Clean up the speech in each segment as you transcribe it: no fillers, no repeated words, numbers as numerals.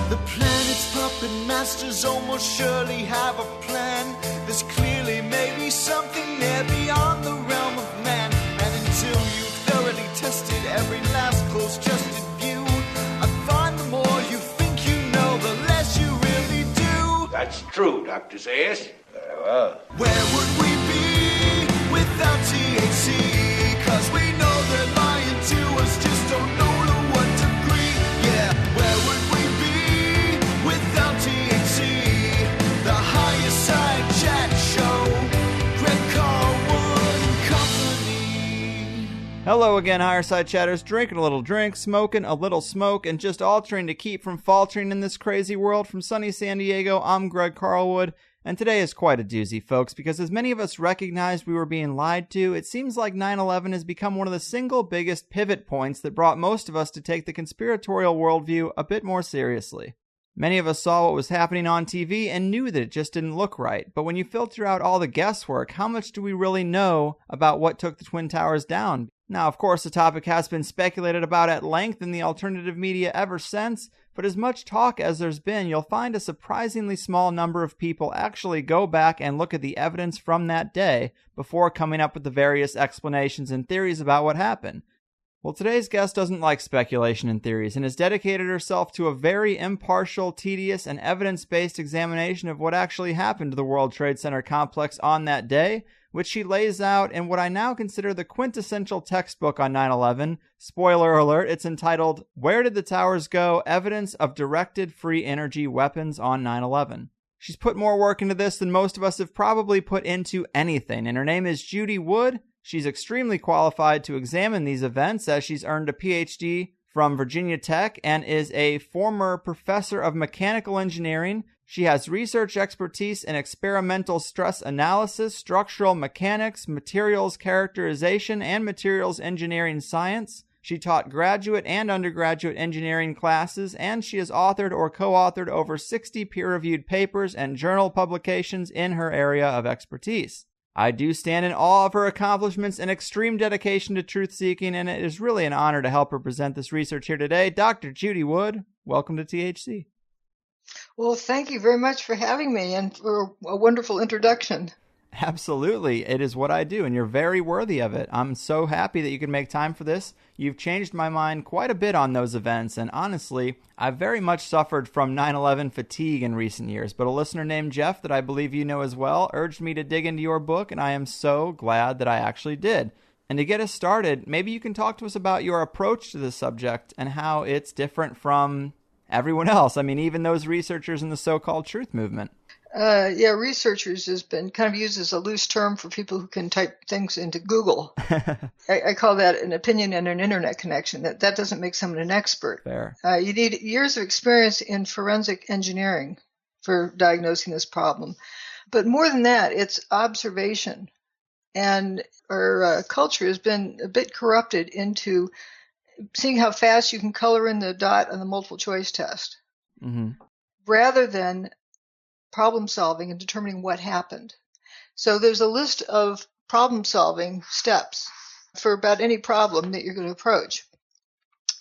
The planet's puppet masters almost surely have a plan. There's clearly maybe something there beyond the realm of man. And until you've thoroughly tested every last close-trusted view, I find the more you think you know, the less you really do. That's true, Dr. Zayas. Very well. Where would we be without THC? 'Cause we know they're lying to us, just don't know to what degree. Yeah, where would we be without THC? The Higher Side Chat Show, Greg Carlwood and Company. Hello again, Higher Side Chatters. Drinking a little drink, smoking a little smoke, and just all trying to keep from faltering in this crazy world. From sunny San Diego, I'm Greg Carlwood. And today is quite a doozy, folks, because as many of us recognized we were being lied to, it seems like 9/11 has become one of the single biggest pivot points that brought most of us to take the conspiratorial worldview a bit more seriously. Many of us saw what was happening on TV and knew that it just didn't look right. But when you filter out all the guesswork, how much do we really know about what took the Twin Towers down? Now, of course, the topic has been speculated about at length in the alternative media ever since, but as much talk as there's been, you'll find a surprisingly small number of people actually go back and look at the evidence from that day before coming up with the various explanations and theories about what happened. Well, today's guest doesn't like speculation and theories and has dedicated herself to a very impartial, tedious, and evidence-based examination of what actually happened to the World Trade Center complex on that day, which she lays out in what I now consider the quintessential textbook on 9/11. Spoiler alert, it's entitled, Where Did the Towers Go? Evidence of Directed Free Energy Weapons on 9/11. She's put more work into this than most of us have probably put into anything, and her name is Judy Wood. She's extremely qualified to examine these events as she's earned a PhD from Virginia Tech and is a former professor of mechanical engineering. She has research expertise in experimental stress analysis, structural mechanics, materials characterization, and materials engineering science. She taught graduate and undergraduate engineering classes, and she has authored or co-authored over 60 peer-reviewed papers and journal publications in her area of expertise. I do stand in awe of her accomplishments and extreme dedication to truth-seeking, and it is really an honor to help her present this research here today. Dr. Judy Wood, welcome to THC. Well, thank you very much for having me and for a wonderful introduction. Absolutely. It is what I do, and you're very worthy of it. I'm so happy that you could make time for this. You've changed my mind quite a bit on those events, and honestly, I've very much suffered from 9/11 fatigue in recent years, but a listener named Jeff, that I believe you know as well, urged me to dig into your book, and I am so glad that I actually did. And to get us started, maybe you can talk to us about your approach to the subject and how it's different from everyone else. I mean, even those researchers in the so-called truth movement. Researchers has been kind of used as a loose term for people who can type things into Google. I call that an opinion and an internet connection. That doesn't make someone an expert. Fair. You need years of experience in forensic engineering for diagnosing this problem. But more than that, it's observation. And our culture has been a bit corrupted into seeing how fast you can color in the dot on the multiple choice test, rather than problem solving and determining what happened. So there's a list of problem solving steps for about any problem that you're going to approach.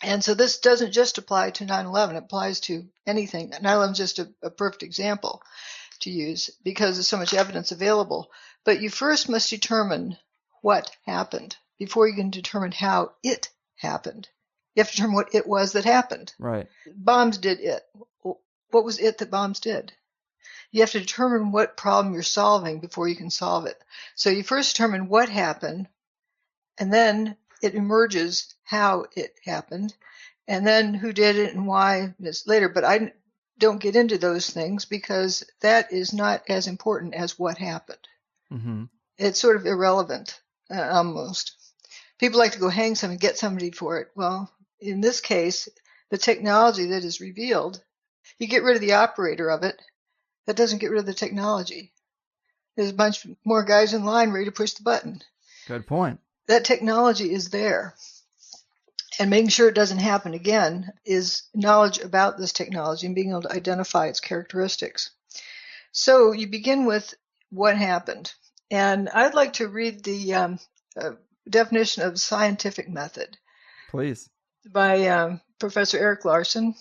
And so this doesn't just apply to 9/11, it applies to anything. 9/11 is just a perfect example to use because there's so much evidence available. But you first must determine what happened before you can determine how it happened. You have to determine what it was that happened. Right. Bombs did it. What was it that bombs did? You have to determine what problem you're solving before you can solve it. So you first determine what happened, and then it emerges how it happened, and then who did it and why is later. But I don't get into those things because that is not as important as what happened. It's sort of irrelevant, almost. People like to go hang someone, get somebody for it. Well, in this case, the technology that is revealed, you get rid of the operator of it. That doesn't get rid of the technology. There's a bunch more guys in line ready to push the button. Good point. That technology is there. And making sure it doesn't happen again is knowledge about this technology and being able to identify its characteristics. So you begin with what happened. And I'd like to read the definition of scientific method. Please. By Professor Eric Larson.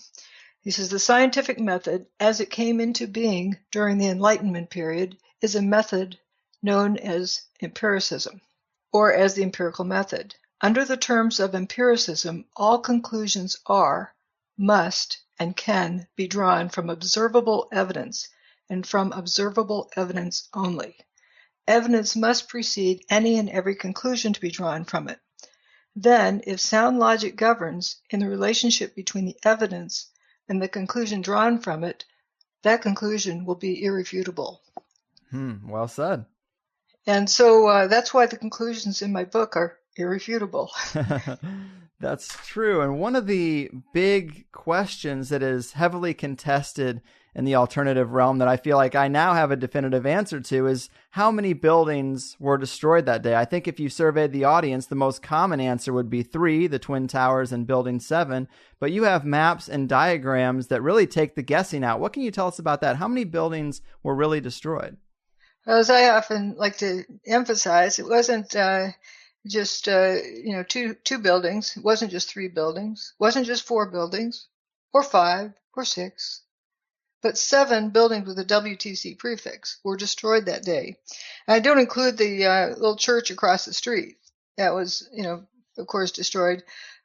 He says the scientific method, as it came into being during the Enlightenment period, is a method known as empiricism, or as the empirical method. Under the terms of empiricism, all conclusions are, must, and can be drawn from observable evidence, and from observable evidence only. Evidence must precede any and every conclusion to be drawn from it. Then, if sound logic governs in the relationship between the evidence and the conclusion drawn from it, that conclusion will be irrefutable. Well said. And so that's why the conclusions in my book are irrefutable. That's true. And one of the big questions that is heavily contested in the alternative realm that I feel like I now have a definitive answer to is how many buildings were destroyed that day. I think if you surveyed the audience, the most common answer would be 3, the Twin Towers and Building 7. But you have maps and diagrams that really take the guessing out. What can you tell us about that? How many buildings were really destroyed? As I often like to emphasize, it wasn't just two buildings. It wasn't just 3 buildings. It wasn't just 4 buildings, or 5, or 6. But 7 buildings with a WTC prefix were destroyed that day. And I don't include the little church across the street. That was, of course, destroyed.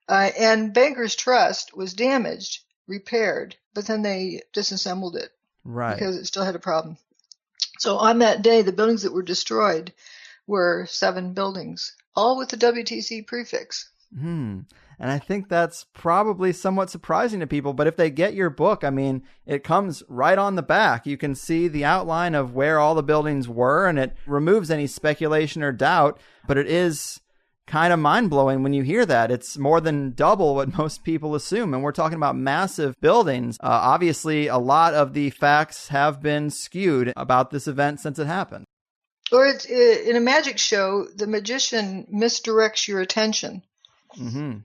And Bankers Trust was damaged, repaired, but then they disassembled it. Right. Because it still had a problem. So on that day, the buildings that were destroyed were 7 buildings, all with the WTC prefix. And I think that's probably somewhat surprising to people. But if they get your book, I mean, it comes right on the back. You can see the outline of where all the buildings were, and it removes any speculation or doubt. But it is kind of mind-blowing when you hear that. It's more than double what most people assume. And we're talking about massive buildings. Obviously, a lot of the facts have been skewed about this event since it happened. Or in a magic show, the magician misdirects your attention. Mm-hmm.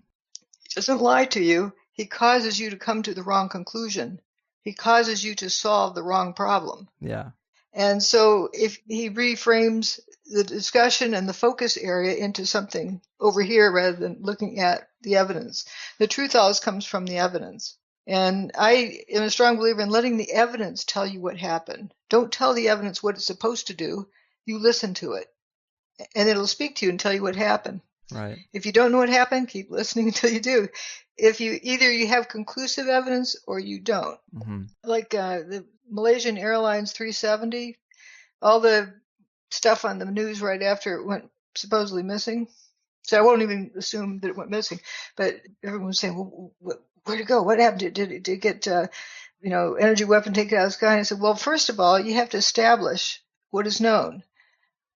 He doesn't lie to you. He causes you to come to the wrong conclusion. He causes you to solve the wrong problem. Yeah. And so if he reframes the discussion and the focus area into something over here rather than looking at the evidence, the truth always comes from the evidence. And I am a strong believer in letting the evidence tell you what happened. Don't tell the evidence what it's supposed to do. You listen to it, and it'll speak to you and tell you what happened. Right. If you don't know what happened, keep listening until you do. If you have conclusive evidence or you don't. Mm-hmm. Like the Malaysian Airlines 370, all the stuff on the news right after it went supposedly missing. So I won't even assume that it went missing, but everyone was saying, well, where'd it go? What happened? Did it get, energy weapon taken out of the sky? And I said, well, first of all, you have to establish what is known.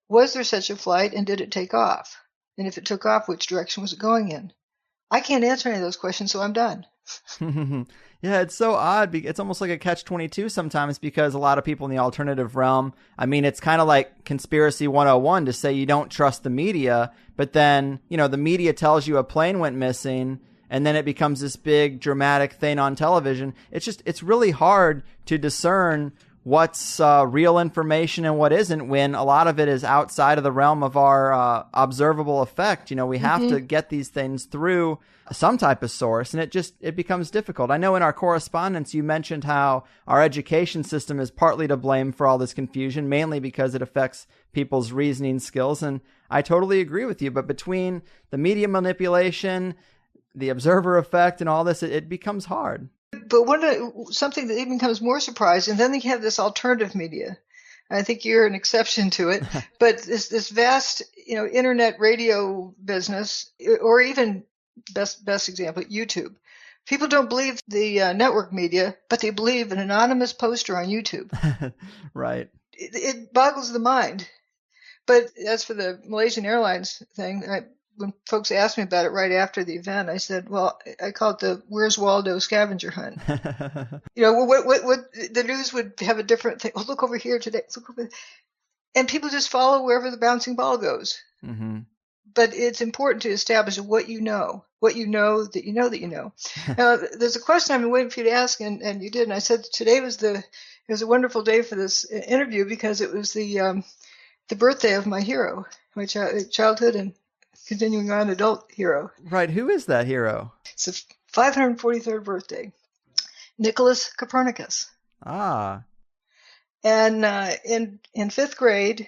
Was there such a flight, and did it take off? And if it took off, which direction was it going in? I can't answer any of those questions, so I'm done. Yeah, it's so odd. It's almost like a catch-22 sometimes, because a lot of people in the alternative realm, I mean, it's kind of like conspiracy 101 to say you don't trust the media, but then, the media tells you a plane went missing, and then it becomes this big dramatic thing on television. It's really hard to discern what's real information and what isn't when a lot of it is outside of the realm of our observable effect. We have to get these things through some type of source, and it becomes difficult. I know in our correspondence you mentioned how our education system is partly to blame for all this confusion, mainly because it affects people's reasoning skills, and I totally agree with you. But between the media manipulation, the observer effect, and all this, it becomes hard. But something that even becomes more surprising, then they have this alternative media. I think you're an exception to it. But this vast, internet radio business, or even best example, YouTube. People don't believe the network media, but they believe an anonymous poster on YouTube. Right. It boggles the mind. But as for the Malaysian Airlines thing, when folks asked me about it right after the event, I said, well, I call it the Where's Waldo scavenger hunt. What the news would have a different thing. Oh, look over here today. Look over there. And people just follow wherever the bouncing ball goes. Mm-hmm. But it's important to establish what you know that you know that you know that you know. Now, there's a question I've been waiting for you to ask, and you did. And I said today was a wonderful day for this interview because it was the birthday of my hero, my childhood and continuing on adult hero. Right. Who is that hero? It's the 543rd birthday. Nicholas Copernicus. Ah. And in fifth grade,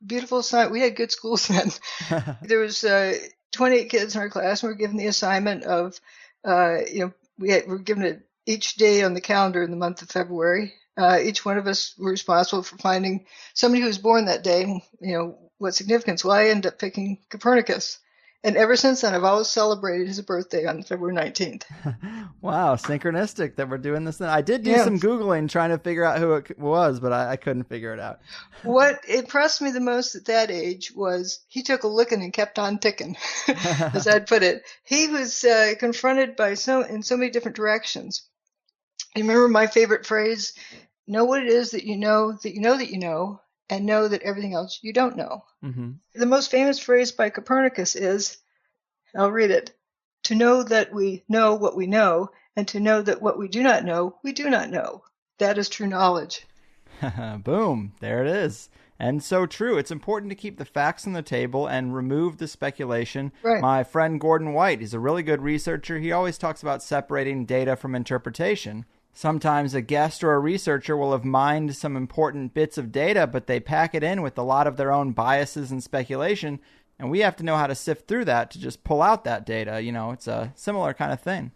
beautiful science. We had good schools then. There was 28 kids in our class, and we were given the assignment of, we were given it each day on the calendar in the month of February. Each one of us were responsible for finding somebody who was born that day. What significance? Well, I ended up picking Copernicus. And ever since then, I've always celebrated his birthday on February 19th. Wow, synchronistic that we're doing this then. I did do some Googling trying to figure out who it was, but I couldn't figure it out. What impressed me the most at that age was he took a licking and kept on ticking, as I'd put it. He was confronted by in so many different directions. You remember my favorite phrase, know what it is that you know, that you know that you know, and know that everything else you don't know. Mm-hmm. The most famous phrase by Copernicus is, I'll read it, to know that we know what we know, and to know that what we do not know, we do not know. That is true knowledge. Boom, there it is. And so true. It's important to keep the facts on the table and remove the speculation. Right. My friend Gordon White, he's a really good researcher. He always talks about separating data from interpretation. Sometimes a guest or a researcher will have mined some important bits of data, but they pack it in with a lot of their own biases and speculation, and we have to know how to sift through that to just pull out that data. It's a similar kind of thing.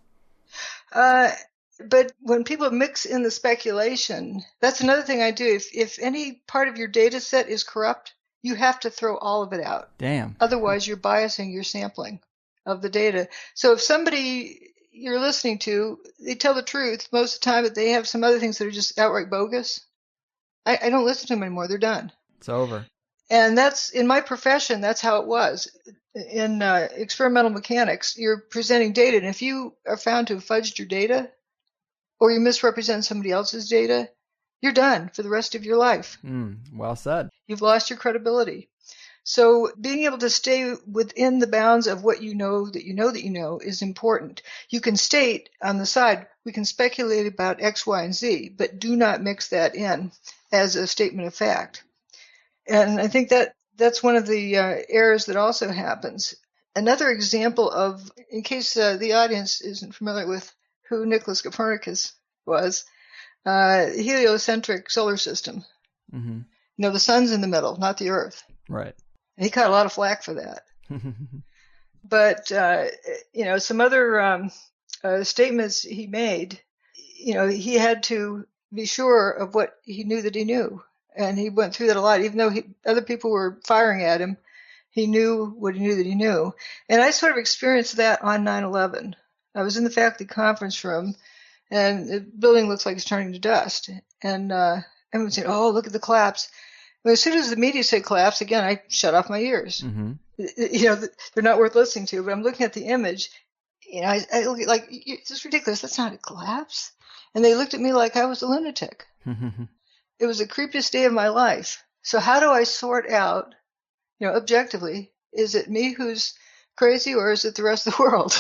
But when people mix in the speculation, that's another thing I do. If any part of your data set is corrupt, you have to throw all of it out. Damn. Otherwise, you're biasing your sampling of the data. So if somebody you're listening to, they tell the truth most of the time, but they have some other things that are just outright bogus, I don't listen to them anymore. They're done. It's over. And that's, in my profession, that's how it was. In experimental mechanics, you're presenting data, and if you are found to have fudged your data, or you misrepresent somebody else's data, you're done for the rest of your life. Well said. You've lost your credibility. So being able to stay within the bounds of what you know that you know that you know is important. You can state on the side, we can speculate about X, Y, and Z, but do not mix that in as a statement of fact. And I think that's one of the errors that also happens. Another example of, in case the audience isn't familiar with who Nicholas Copernicus was, heliocentric solar system. Mm-hmm. The sun's in the middle, not the Earth. Right. And he caught a lot of flack for that. But, some other statements he made, he had to be sure of what he knew that he knew. And he went through that a lot. Even though other people were firing at him, he knew what he knew that he knew. And I sort of experienced that on 9/11. I was in the faculty conference room, and the building looks like it's turning to dust. And everyone said, "Oh, look at the collapse." But as soon as the media said collapse, again, I shut off my ears. Mm-hmm. They're not worth listening to. But I'm looking at the image. I look at like, this is ridiculous. That's not a collapse. And they looked at me like I was a lunatic. It was the creepiest day of my life. So how do I sort out, objectively, is it me who's crazy or is it the rest of the world?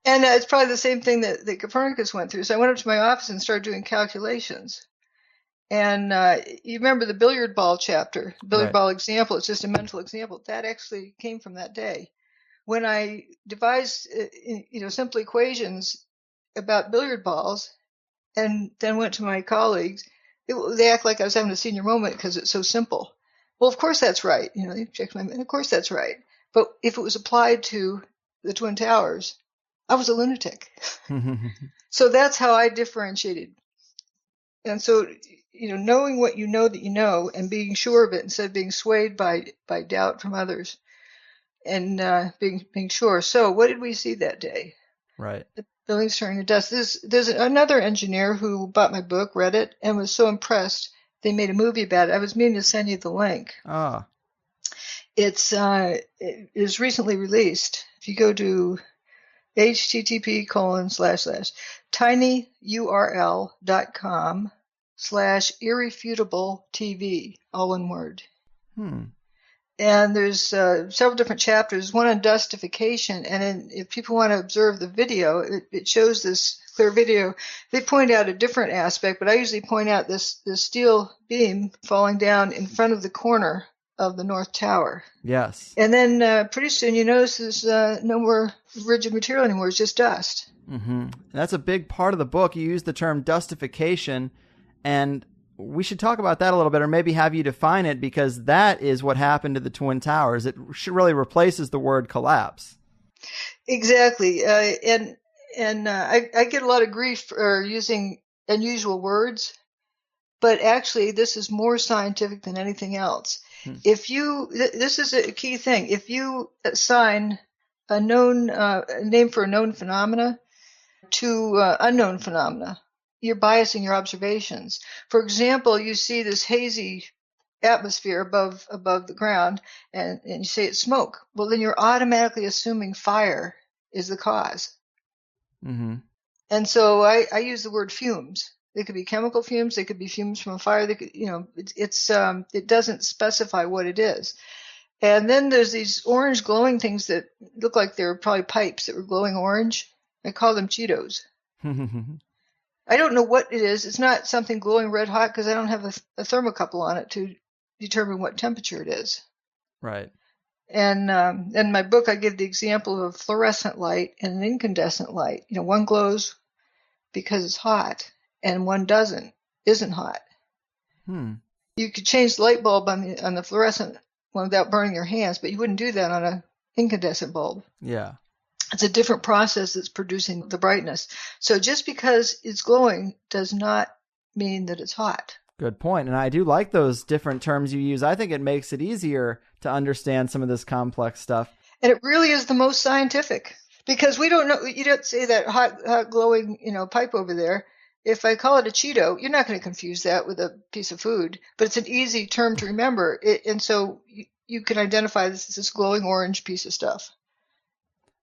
And it's probably the same thing that Copernicus went through. So I went up to my office and started doing calculations. And you remember the billiard ball chapter, billiard ball example. It's just a mental example. That actually came from that day. When I devised, simple equations about billiard balls and then went to my colleagues, they act like I was having a senior moment because it's so simple. Well, of course that's right. They checked of course that's right. But if it was applied to the Twin Towers, I was a lunatic. So that's how I differentiated. And so, knowing what you know that you know and being sure of it instead of being swayed by doubt from others and being sure. So what did we see that day? Right. The building's turning to dust. There's another engineer who bought my book, read it, and was so impressed they made a movie about it. I was meaning to send you the link. Ah. It is recently released. If you go to http://tinyurl.com/irrefutable TV, all one word. And there's several different chapters, one on Dustification, and if people want to observe the video, it shows this clear video. They point out a different aspect, but I usually point out this steel beam falling down in front of the corner of the North Tower. Yes. And then pretty soon you notice there's no more rigid material anymore. It's just dust. Mm-hmm. That's a big part of the book. You use the term dustification, and we should talk about that a little bit, or maybe have you define it, because that is what happened to the Twin Towers. It really replaces the word collapse. Exactly. And I get a lot of grief for using unusual words, but actually this is more scientific than anything else. This is a key thing. If you assign a name for a known phenomena to unknown phenomena, you're biasing your observations. For example, you see this hazy atmosphere above the ground, and you say it's smoke. Well, then you're automatically assuming fire is the cause. Mm-hmm. And so I use the word fumes. They could be chemical fumes. They could be fumes from a fire. They could, it doesn't specify what it is. And then there's these orange glowing things that look like they're probably pipes that were glowing orange. I call them Cheetos. I don't know what it is. It's not something glowing red hot because I don't have a thermocouple on it to determine what temperature it is. Right. And in my book, I give the example of a fluorescent light and an incandescent light. One glows because it's hot, and one isn't hot. You could change the light bulb on the fluorescent one without burning your hands, but you wouldn't do that on an incandescent bulb. Yeah. It's a different process that's producing the brightness. So just because it's glowing does not mean that it's hot. Good point. And I do like those different terms you use. I think it makes it easier to understand some of this complex stuff. And it really is the most scientific, because we don't know. You don't say that hot glowing, pipe over there. If I call it a Cheeto, you're not going to confuse that with a piece of food, but it's an easy term to remember. And so you can identify this as this glowing orange piece of stuff.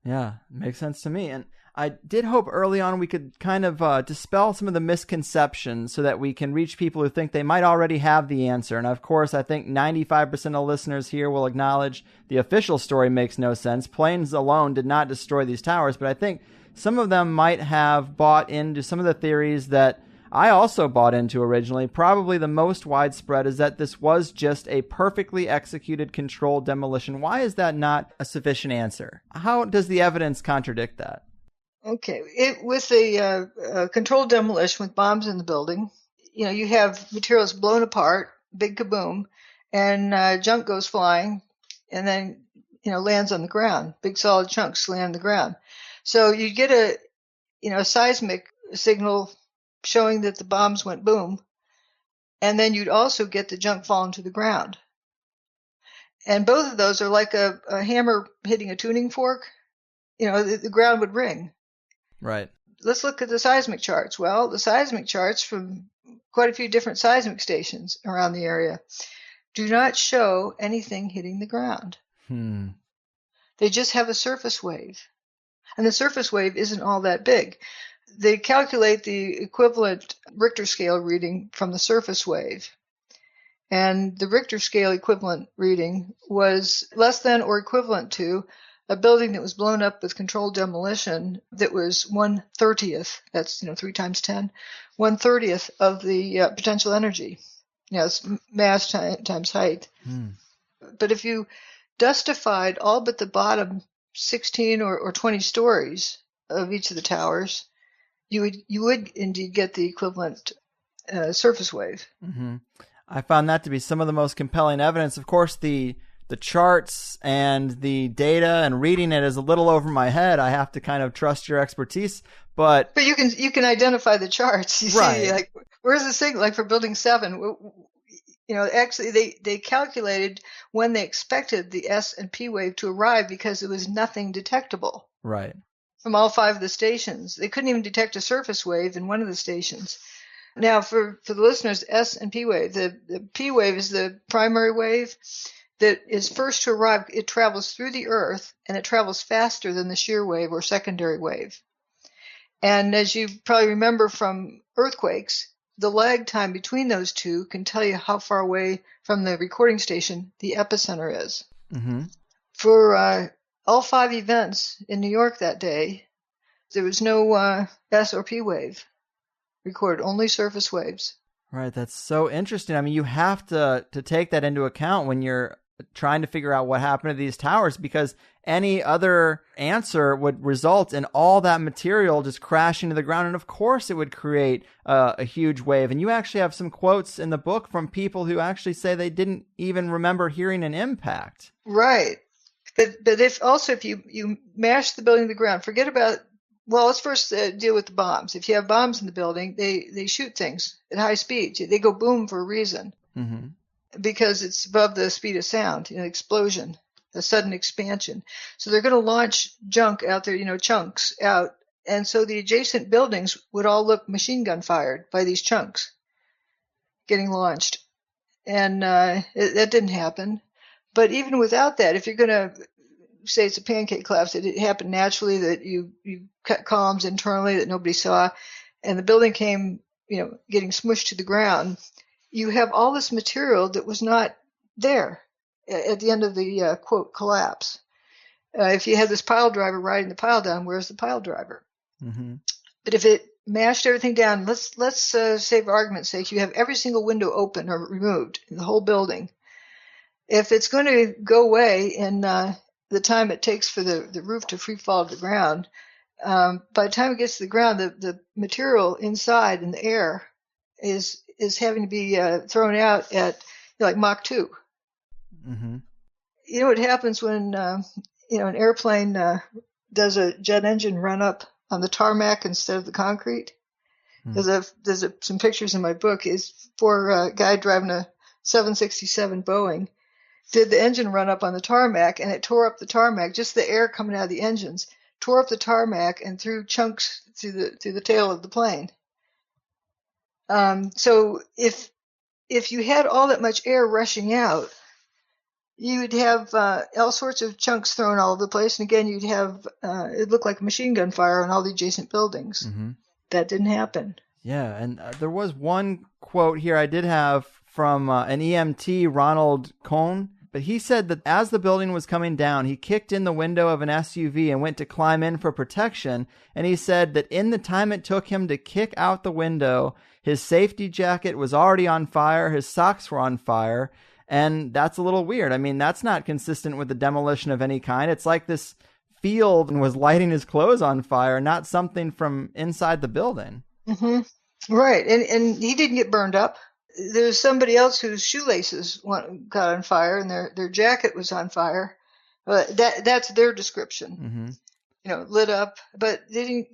Yeah, makes sense to me. And I did hope early on we could kind of dispel some of the misconceptions so that we can reach people who think they might already have the answer. And of course, I think 95% of listeners here will acknowledge the official story makes no sense. Planes alone did not destroy these towers, but I think some of them might have bought into some of the theories that I also bought into originally. Probably the most widespread is that this was just a perfectly executed controlled demolition. Why is that not a sufficient answer? How does the evidence contradict that? Okay. With a controlled demolition with bombs in the building, you have materials blown apart, big kaboom, and junk goes flying and then, lands on the ground. Big solid chunks land on the ground. So you get a seismic signal showing that the bombs went boom, and then you'd also get the junk falling to the ground. And both of those are like a hammer hitting a tuning fork. The ground would ring. Right. Let's look at the seismic charts. Well, the seismic charts from quite a few different seismic stations around the area do not show anything hitting the ground. They just have a surface wave. And the surface wave isn't all that big. They calculate the equivalent Richter scale reading from the surface wave. And the Richter scale equivalent reading was less than or equivalent to a building that was blown up with controlled demolition that was 1/30th, that's 3 times 10, 1/30th of the potential energy. It's mass times height. But if you dustified all but the bottom 16 or 20 stories of each of the towers, you would indeed get the equivalent surface wave. I found that to be some of the most compelling evidence. Of course, the charts and the data and reading it is a little over my head. I have to kind of trust your expertise, but you can identify the charts. You see, like, where's the signal? Like for Building 7, actually they calculated when they expected the S and P wave to arrive because there was nothing detectable. Right. From all 5 of the stations. They couldn't even detect a surface wave in one of the stations. Now, for the listeners, S and P wave, the P wave is the primary wave that is first to arrive. It travels through the Earth, and it travels faster than the shear wave or secondary wave. And as you probably remember from earthquakes, the lag time between those two can tell you how far away from the recording station the epicenter is. For all 5 events in New York that day, there was no S or P wave recorded, only surface waves. Right, that's so interesting. I mean, you have to take that into account when you're trying to figure out what happened to these towers, because any other answer would result in all that material just crashing to the ground. And of course it would create a huge wave. And you actually have some quotes in the book from people who actually say they didn't even remember hearing an impact. Right. But if you mash the building to the ground, forget about, well, let's first deal with the bombs. If you have bombs in the building, they shoot things at high speed. They go boom for a reason. Mm-hmm. Because it's above the speed of sound, an explosion, a sudden expansion. So they're going to launch junk out there, chunks out. And so the adjacent buildings would all look machine gun fired by these chunks getting launched. And that didn't happen. But even without that, if you're going to say it's a pancake collapse, that it happened naturally, that you cut columns internally that nobody saw, and the building came, getting smushed to the ground, you have all this material that was not there at the end of the, quote, collapse. If you had this pile driver riding the pile down, where's the pile driver? Mm-hmm. But if it mashed everything down, let's say for argument's sake, you have every single window open or removed in the whole building. If it's going to go away in the time it takes for the roof to free fall to the ground, by the time it gets to the ground, the material inside in the air is having to be thrown out at like Mach 2. Mm-hmm. You know what happens when an airplane does a jet engine run up on the tarmac instead of the concrete? Mm-hmm. There's some pictures in my book. Is for a guy driving a 767 Boeing. Did the engine run up on the tarmac, and it tore up the tarmac, just the air coming out of the engines, tore up the tarmac and threw chunks through the tail of the plane. So if you had all that much air rushing out, you would have all sorts of chunks thrown all over the place. And again, you'd have it looked like a machine gun fire on all the adjacent buildings. Mm-hmm. That didn't happen. Yeah, and there was one quote here I did have from an EMT, Ronald Cohn. But he said that as the building was coming down, he kicked in the window of an SUV and went to climb in for protection. And he said that in the time it took him to kick out the window, his safety jacket was already on fire, his socks were on fire, and that's a little weird. I mean, that's not consistent with the demolition of any kind. It's like this field was lighting his clothes on fire, not something from inside the building. Mm-hmm. Right, and he didn't get burned up. There's somebody else whose shoelaces got on fire and their jacket was on fire. That's their description. Mm-hmm. Lit up, but they didn't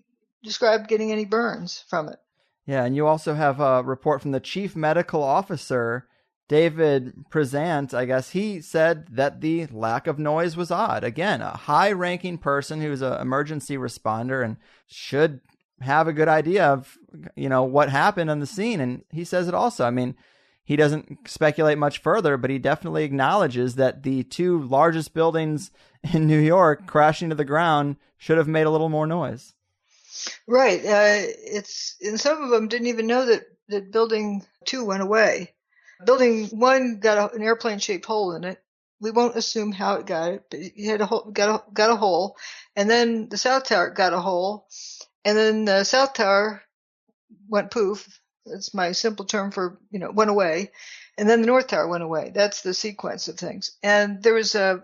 describe getting any burns from it. Yeah, and you also have a report from the chief medical officer, David Prezant. I guess he said that the lack of noise was odd. Again, a high-ranking person who's an emergency responder and should have a good idea of, what happened on the scene. And he says it also. I mean, he doesn't speculate much further, but he definitely acknowledges that the two largest buildings in New York crashing to the ground should have made a little more noise. Right. And some of them didn't even know that building 2 went away. Building 1 got an airplane-shaped hole in it. We won't assume how it got it, but it had got a hole. And then the South Tower got a hole. And then the South Tower went poof. That's my simple term for, went away. And then the North Tower went away. That's the sequence of things. And there was a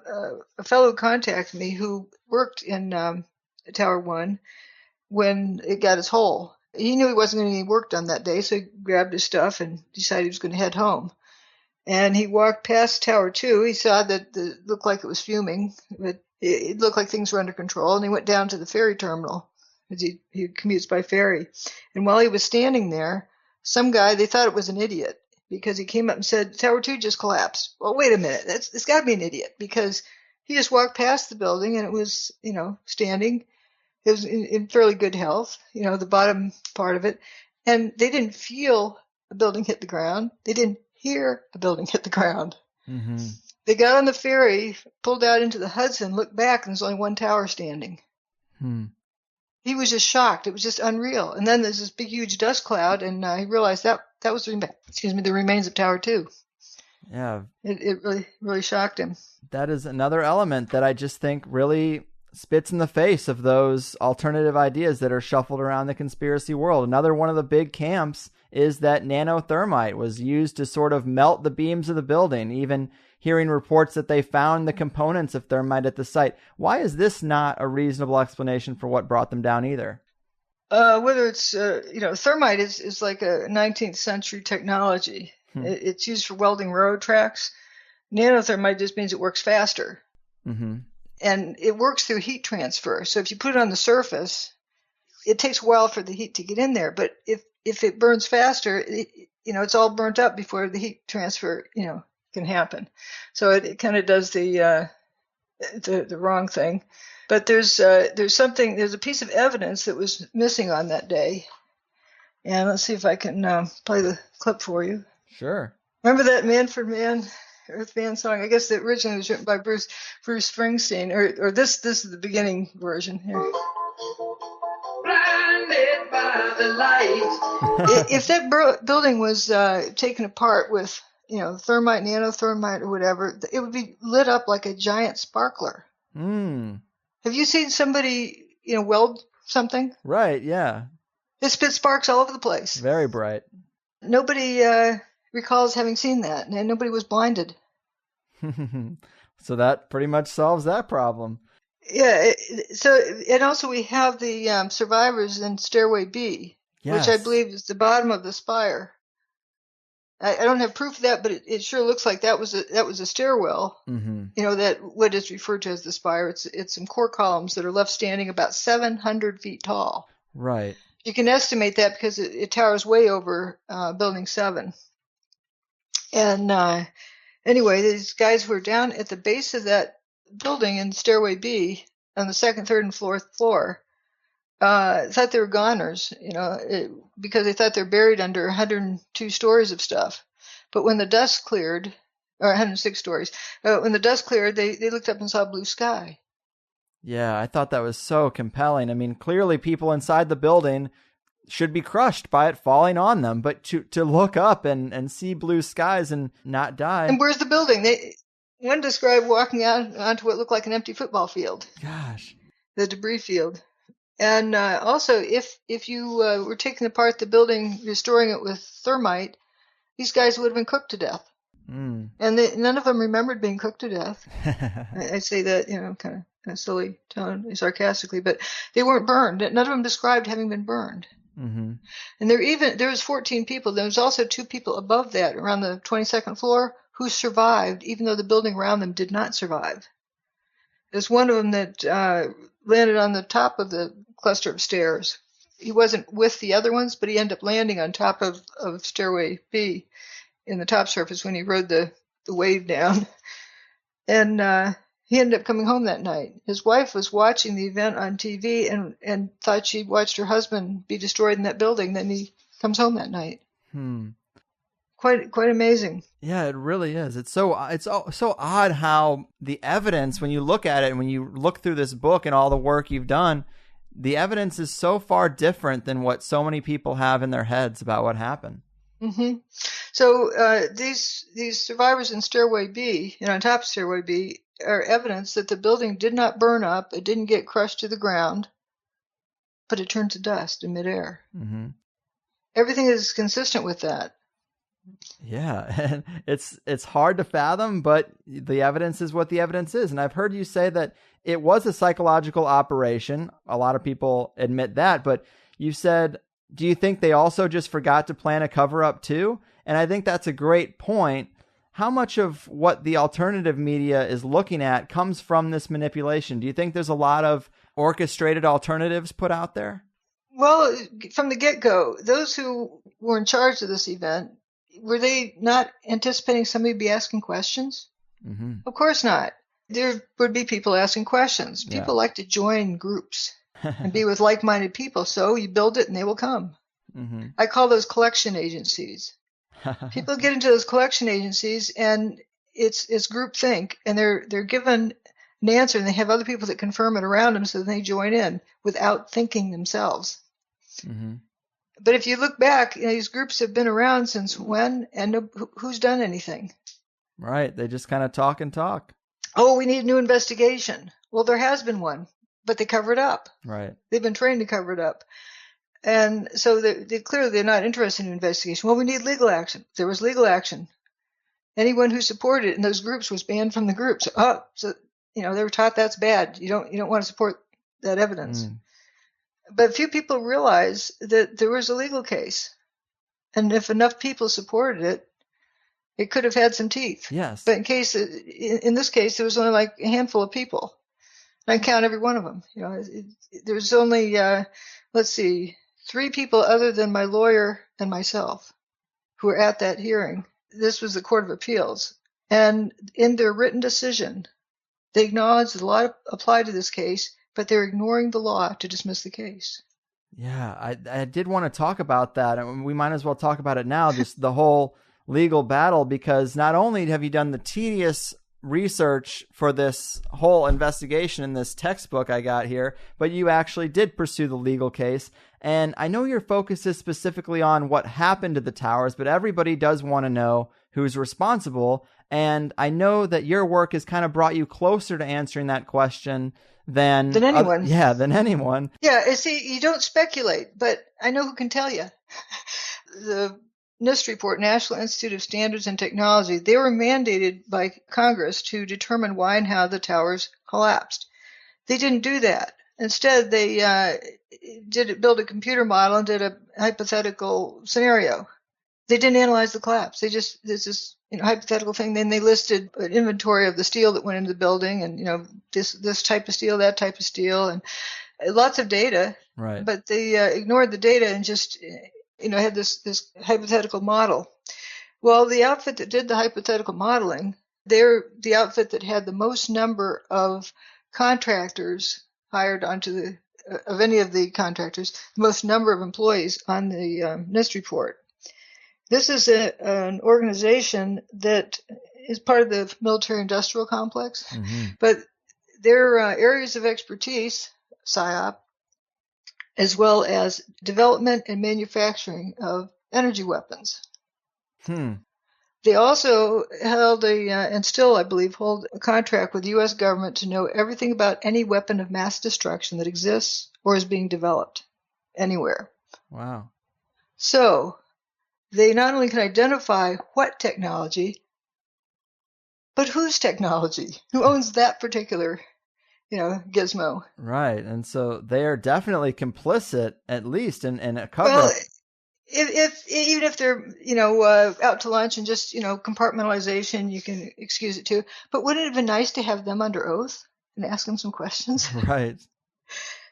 fellow who contacted me who worked in Tower 1 when it got its hole. He knew he wasn't going to get any work done that day, so he grabbed his stuff and decided he was going to head home. And he walked past Tower 2. He saw that it looked like it was fuming, but it looked like things were under control. And he went down to the ferry terminal. He commutes by ferry. And while he was standing there, some guy, they thought it was an idiot because he came up and said, Tower 2 just collapsed. Well, wait a minute. It's got to be an idiot because he just walked past the building and it was, standing. It was in fairly good health, the bottom part of it. And they didn't feel a building hit the ground. They didn't hear a building hit the ground. Mm-hmm. They got on the ferry, pulled out into the Hudson, looked back, and there's only one tower standing. He was just shocked. It was just unreal. And then there's this big, huge dust cloud, and he realized that was the remains of Tower 2. Yeah. It really, really shocked him. That is another element that I just think really spits in the face of those alternative ideas that are shuffled around the conspiracy world. Another one of the big camps is that nano-thermite was used to sort of melt the beams of the building. Even hearing reports that they found the components of thermite at the site. Why is this not a reasonable explanation for what brought them down either? Whether it's, thermite is like a 19th century technology. It's used for welding railroad tracks. Nano-thermite just means it works faster. Mm-hmm. And it works through heat transfer. So if you put it on the surface, it takes a while for the heat to get in there. But if it burns faster, it's all burnt up before the heat transfer, can happen. So it kind of does the wrong thing. But there's a piece of evidence that was missing on that day. And let's see if I can play the clip for you. Sure. Remember that Manfred Mann, Earth Band song? I guess that originally was written by Bruce Springsteen, or this is the beginning version here. Blinded by the light. If that building was taken apart with, thermite, nano-thermite, or whatever, it would be lit up like a giant sparkler. Mm. Have you seen somebody, weld something? Right, yeah. It spits sparks all over the place. Very bright. Nobody recalls having seen that, and nobody was blinded. So that pretty much solves that problem. Yeah. And also we have the survivors in Stairway B, yes, which I believe is the bottom of the spire. I don't have proof of that, but it sure looks like that was a stairwell. Mm-hmm. That what is referred to as the spire. It's some core columns that are left standing about 700 feet tall. Right. You can estimate that because it towers way over Building 7. And anyway, these guys were down at the base of that building in Stairway B on the second, third, and fourth floor. Thought they were goners, because they thought they're buried under 102 stories of stuff. But when the dust cleared, or 106 stories, when the dust cleared, they looked up and saw blue sky. Yeah, I thought that was so compelling. I mean, clearly people inside the building should be crushed by it falling on them, but to look up and see blue skies and not die. And where's the building? One described walking out onto what looked like an empty football field. Gosh. The debris field. And also, if you were taking apart the building, restoring it with thermite, these guys would have been cooked to death. Mm. And none of them remembered being cooked to death. I say that, kind of in a silly tone, sarcastically, but they weren't burned. None of them described having been burned. Mm-hmm. And there was 14 people. There was also 2 people above that, around the 22nd floor, who survived, even though the building around them did not survive. There's one of them that landed on the top of the cluster of stairs. He wasn't with the other ones, but he ended up landing on top of Stairway B in the top surface when he rode the wave down. And he ended up coming home that night. His wife was watching the event on TV and thought she'd watched her husband be destroyed in that building. Then he comes home that night. Quite amazing. Yeah, it really is. It's so odd how the evidence, when you look at it and when you look through this book and all the work you've done, the evidence is so far different than what so many people have in their heads about what happened. Mm-hmm. So these survivors in Stairway B, on top of Stairway B, are evidence that the building did not burn up, it didn't get crushed to the ground, but it turned to dust in midair. Mm-hmm. Everything is consistent with that. Yeah, and it's hard to fathom, but the evidence is what the evidence is. And I've heard you say that it was a psychological operation. A lot of people admit that, but you said, do you think they also just forgot to plan a cover-up too? And I think that's a great point. How much of what the alternative media is looking at comes from this manipulation? Do you think there's a lot of orchestrated alternatives put out there? Well, from the get-go, those who were in charge of this event, were they not anticipating somebody would be asking questions? Mm-hmm. Of course not. There would be people asking questions. People like to join groups and be with like-minded people, so you build it and they will come. Mm-hmm. I call those collection agencies. People get into those collection agencies and it's groupthink, and they're given an answer and they have other people that confirm it around them, so they join in without thinking themselves. Mm-hmm. But if you look back, these groups have been around since when, and who's done anything? Right. They just kind of talk and talk. Oh, we need a new investigation. Well, there has been one, but they cover it up. Right. They've been trained to cover it up. And so clearly they're not interested in investigation. Well, we need legal action. There was legal action. Anyone who supported it in those groups was banned from the groups. Oh, so they were taught that's bad. You don't want to support that evidence. But few people realize that there was a legal case, and if enough people supported it, it could have had some teeth. Yes. But in this case, there was only like a handful of people. I count every one of them. There's only, 3 people other than my lawyer and myself who were at that hearing. This was the Court of Appeals. And in their written decision, they acknowledged the law applied to this case, but they're ignoring the law to dismiss the case. Yeah, I did want to talk about that. And we might as well talk about it now, just the whole legal battle, because not only have you done the tedious research for this whole investigation in this textbook I got here, but you actually did pursue the legal case. And I know your focus is specifically on what happened to the towers, but everybody does want to know who's responsible. And I know that your work has kind of brought you closer to answering that question than anyone. Than anyone. Yeah, see, you don't speculate, but I know who can tell you. The NIST report, National Institute of Standards and Technology, they were mandated by Congress to determine why and how the towers collapsed. They didn't do that. Instead, they build a computer model and did a hypothetical scenario. They didn't analyze the collapse. This is hypothetical thing. Then they listed an inventory of the steel that went into the building, and this type of steel, that type of steel, and lots of data. Right. But they ignored the data and just had this hypothetical model. Well, the outfit that did the hypothetical modeling, they're the outfit that had the most number of contractors hired of any of the contractors, the most number of employees on the NIST report. This is an organization that is part of the military-industrial complex, but their areas of expertise, PSYOP, as well as development and manufacturing of energy weapons. They also held and still, I believe, hold a contract with the U.S. government to know everything about any weapon of mass destruction that exists or is being developed anywhere. Wow. So they not only can identify what technology, but whose technology, who owns that particular gizmo. Right. And so they are definitely complicit, at least in a cover. Well, even if they're, out to lunch and just, compartmentalization, you can excuse it too. But wouldn't it have been nice to have them under oath and ask them some questions? Right.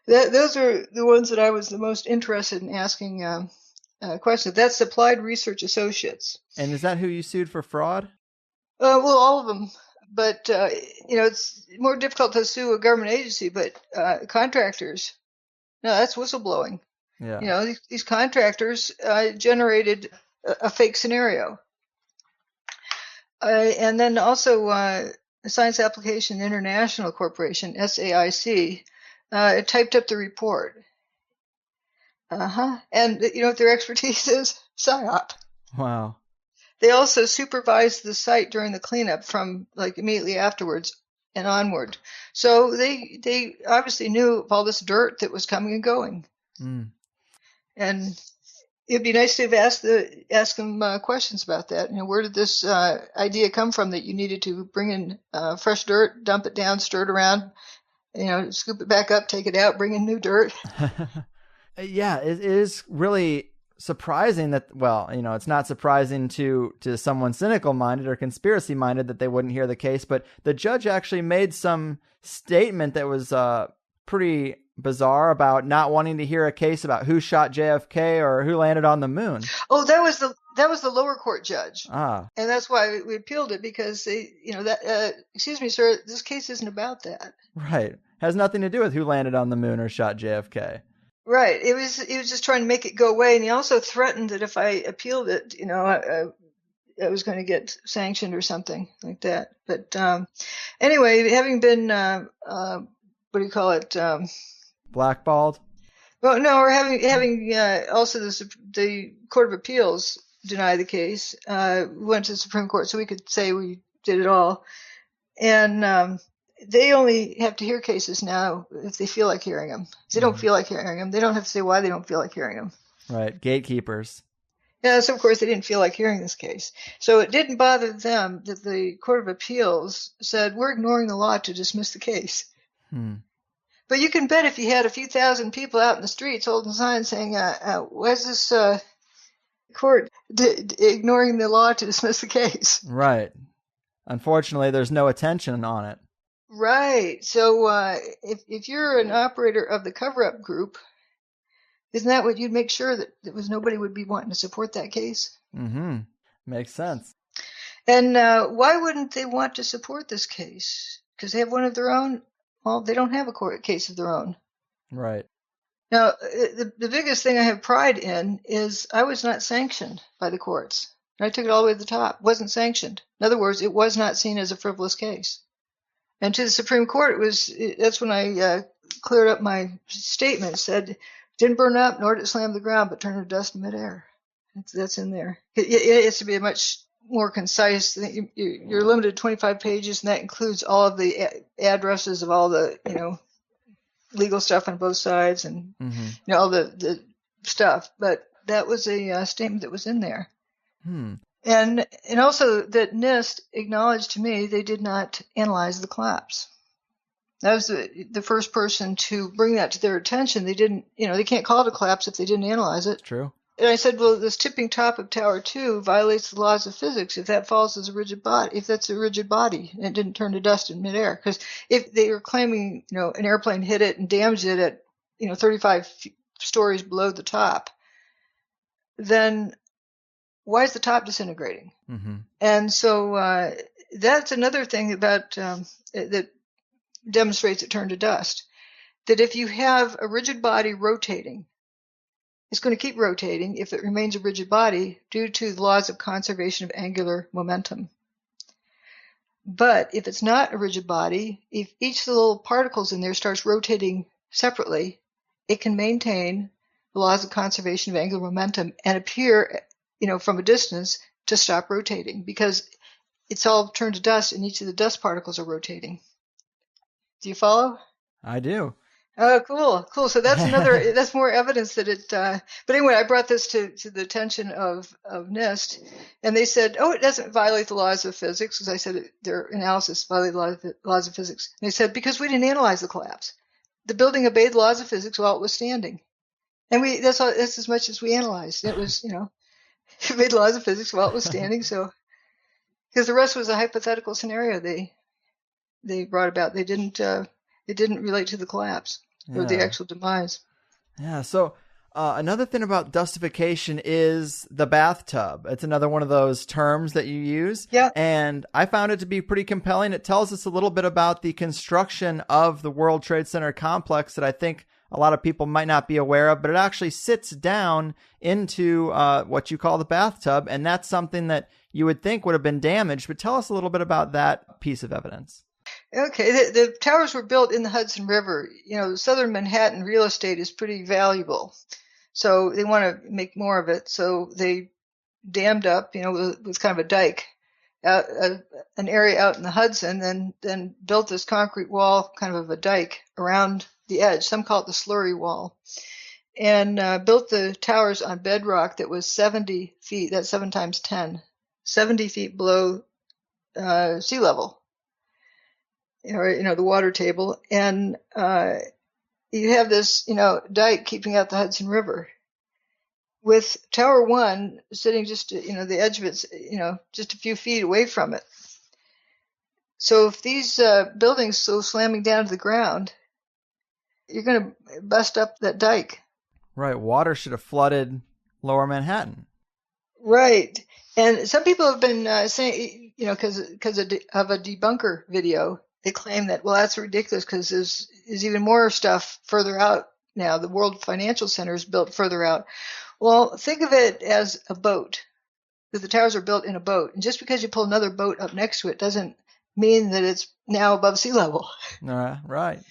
Those are the ones that I was the most interested in asking questions. That's Applied Research Associates. And is that who you sued for fraud? Well, all of them. But, it's more difficult to sue a government agency, but contractors, no, that's whistleblowing. Yeah. These contractors generated a fake scenario. And then also Science Application International Corporation, SAIC, typed up the report. And you know what their expertise is? PSYOP. Wow. They also supervised the site during the cleanup from immediately afterwards and onward. So they obviously knew of all this dirt that was coming and going. And it'd be nice to have asked them questions about that. Where did this idea come from that you needed to bring in fresh dirt, dump it down, stir it around, scoop it back up, take it out, bring in new dirt? Yeah, it is really surprising that, it's not surprising to someone cynical minded or conspiracy minded that they wouldn't hear the case, but the judge actually made some statement that was pretty bizarre about not wanting to hear a case about who shot JFK or who landed on the moon. Oh, that was the lower court judge. And that's why we appealed it, because they, excuse me, sir, this case isn't about that. Right. Has nothing to do with who landed on the moon or shot JFK. Right. He was just trying to make it go away. And he also threatened that if I appealed it, I was going to get sanctioned or something like that. But anyway, having been, what do you call it? Blackballed? Well, no, or having also the Court of Appeals deny the case. We went to the Supreme Court so we could say we did it all. And they only have to hear cases now if they feel like hearing them. If they don't feel like hearing them, they don't have to say why they don't feel like hearing them. Right. Gatekeepers. Yeah, so of course they didn't feel like hearing this case. So it didn't bother them that the Court of Appeals said, we're ignoring the law to dismiss the case. But you can bet if you had a few thousand people out in the streets holding signs saying, why is this court ignoring the law to dismiss the case? Right. Unfortunately, there's no attention on it. Right. So if you're an operator of the cover-up group, isn't that what you'd make sure that nobody would be wanting to support that case? Mm-hmm. Makes sense. And why wouldn't they want to support this case? Because they have one of their own? Well, they don't have a court case of their own. Right. Now, the biggest thing I have pride in is I was not sanctioned by the courts. I took it all the way to the top. It wasn't sanctioned. In other words, it was not seen as a frivolous case. And to the Supreme Court, that's when I cleared up my statement. It said, didn't burn up, nor did it slam the ground, but turned to dust in midair. That's in there. It has to be a much more concise. You're limited to 25 pages, and that includes all of the addresses of all the, legal stuff on both sides and, all the stuff. But that was a statement that was in there. And also that NIST acknowledged to me they did not analyze the collapse. I was the first person to bring that to their attention. They didn't, they can't call it a collapse if they didn't analyze it. True. And I said, well, this tipping top of Tower 2 violates the laws of physics if that falls as a rigid body, if that's a rigid body and it didn't turn to dust in midair. Because if they were claiming, an airplane hit it and damaged it at, 35 stories below the top, then why is the top disintegrating? And so that's another thing about that demonstrates it turned to dust. That if you have a rigid body rotating, it's going to keep rotating if it remains a rigid body due to the laws of conservation of angular momentum. But if it's not a rigid body, if each of the little particles in there starts rotating separately, it can maintain the laws of conservation of angular momentum and appear, from a distance to stop rotating because it's all turned to dust and each of the dust particles are rotating. Do you follow? I do. Oh, cool. So that's that's more evidence that it, but anyway, I brought this to the attention of NIST and they said, it doesn't violate the laws of physics, because I said their analysis violated the laws of physics. And they said, because we didn't analyze the collapse. The building obeyed the laws of physics while it was standing. And that's as much as we analyzed. It was, it obeyed the laws of physics while it was standing. So, because the rest was a hypothetical scenario they brought about. It didn't relate to the collapse. Or the actual demise. Yeah, so another thing about dustification is the bathtub. It's another one of those terms that you use. Yeah. And I found it to be pretty compelling. It tells us a little bit about the construction of the World Trade Center complex that I think a lot of people might not be aware of, but it actually sits down into what you call the bathtub, and that's something that you would think would have been damaged. But tell us a little bit about that piece of evidence. Okay, the towers were built in the Hudson River. Southern Manhattan real estate is pretty valuable, so they want to make more of it. So they dammed up, with kind of a dike, an area out in the Hudson, then built this concrete wall, kind of a dike around the edge. Some call it the slurry wall, and built the towers on bedrock that was 70 feet. That's 7 times 10, 70 feet below sea level. The water table, and you have this, dike keeping out the Hudson River, with Tower 1 sitting just, the edge of it's, just a few feet away from it. So if these buildings go slamming down to the ground, you're going to bust up that dike. Right. Water should have flooded Lower Manhattan. Right. And some people have been saying, because of a debunker video, they claim that, well, that's ridiculous because there's even more stuff further out now. The World Financial Center is built further out. Well, think of it as a boat, that the towers are built in a boat. And just because you pull another boat up next to it doesn't mean that it's now above sea level. Right.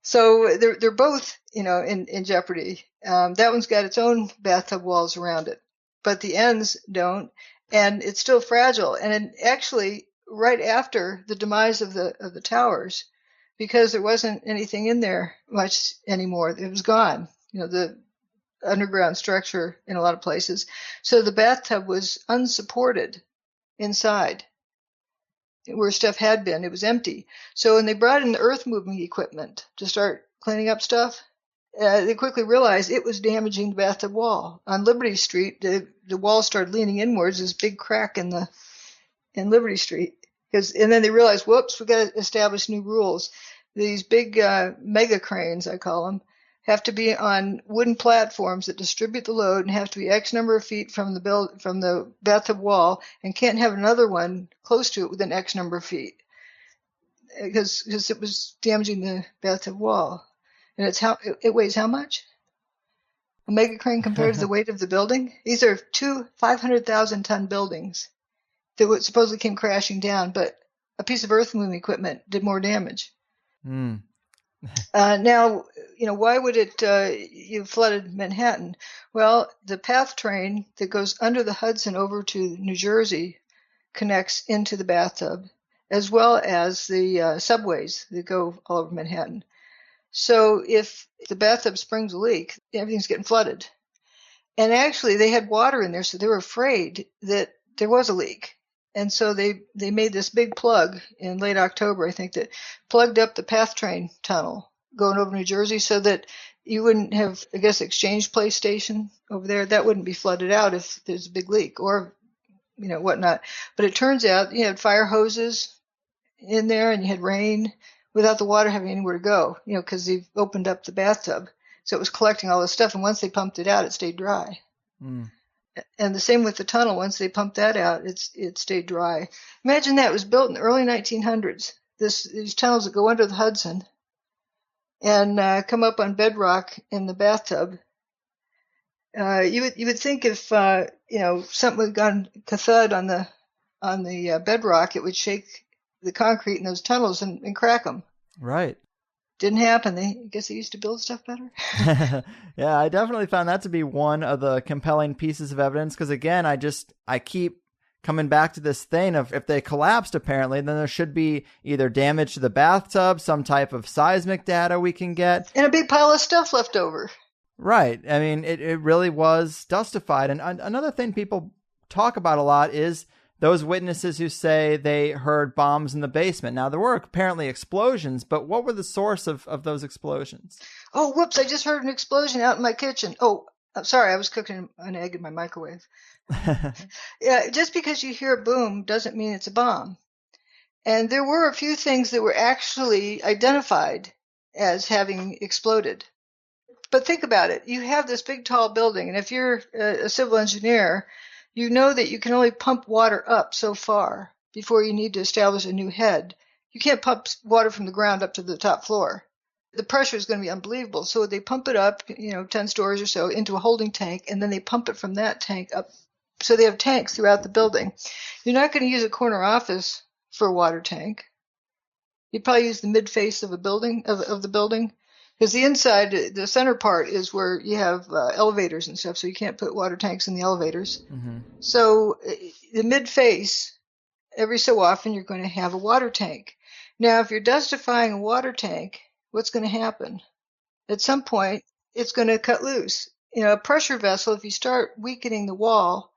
So they're both, in jeopardy. That one's got its own bathtub walls around it, but the ends don't, and it's still fragile. And actually, right after the demise of the towers, because there wasn't anything in there much anymore, it was gone. The underground structure in a lot of places. So the bathtub was unsupported inside where stuff had been. It was empty. So when they brought in the earth moving equipment to start cleaning up stuff, they quickly realized it was damaging the bathtub wall. On Liberty Street, the wall started leaning inwards, this big crack in Liberty Street. And then they realized, whoops, we've got to establish new rules. These big mega cranes, I call them, have to be on wooden platforms that distribute the load and have to be X number of feet from the bathtub wall, and can't have another one close to it within X number of feet because it was damaging the bathtub wall. And it weighs how much? A mega crane compared to the weight of the building? These are two 500,000 ton buildings that supposedly came crashing down, but a piece of earth moving equipment did more damage. Mm. Now, why would you flooded Manhattan? Well, the PATH train that goes under the Hudson over to New Jersey connects into the bathtub, as well as the subways that go all over Manhattan. So if the bathtub springs a leak, everything's getting flooded. And actually, they had water in there, so they were afraid that there was a leak. And so they made this big plug in late October, I think, that plugged up the PATH train tunnel going over New Jersey so that you wouldn't have, I guess, Exchange Place Station over there. That wouldn't be flooded out if there's a big leak or, whatnot. But it turns out you had fire hoses in there and you had rain without the water having anywhere to go, because they've opened up the bathtub. So it was collecting all this stuff. And once they pumped it out, it stayed dry. Mm. And the same with the tunnel. Once they pumped that out, it stayed dry. Imagine that. It was built in the early 1900s. These tunnels that go under the Hudson and come up on bedrock in the bathtub. You would think if something had gone kathud on the bedrock, it would shake the concrete in those tunnels and crack them. Right. Didn't happen. I guess they used to build stuff better. Yeah, I definitely found that to be one of the compelling pieces of evidence because, again, I keep coming back to this thing of if they collapsed, apparently, then there should be either damage to the bathtub, some type of seismic data we can get. And a big pile of stuff left over. Right. I mean, it really was dustified. And another thing people talk about a lot is those witnesses who say they heard bombs in the basement. Now, there were apparently explosions, but what were the source of those explosions? Oh, whoops, I just heard an explosion out in my kitchen. Oh, I'm sorry, I was cooking an egg in my microwave. Yeah, just because you hear a boom doesn't mean it's a bomb. And there were a few things that were actually identified as having exploded. But think about it. You have this big, tall building, and if you're a civil engineer, you know that you can only pump water up so far before you need to establish a new head. You can't pump water from the ground up to the top floor. The pressure is going to be unbelievable. So they pump it up, 10 stories or so into a holding tank, and then they pump it from that tank up. So they have tanks throughout the building. You're not going to use a corner office for a water tank. You'd probably use the mid-face of a building, of the building. Because the inside, the center part is where you have elevators and stuff, so you can't put water tanks in the elevators. Mm-hmm. So the mid-face, every so often, you're going to have a water tank. Now, if you're dustifying a water tank, what's going to happen? At some point, it's going to cut loose. A pressure vessel, if you start weakening the wall,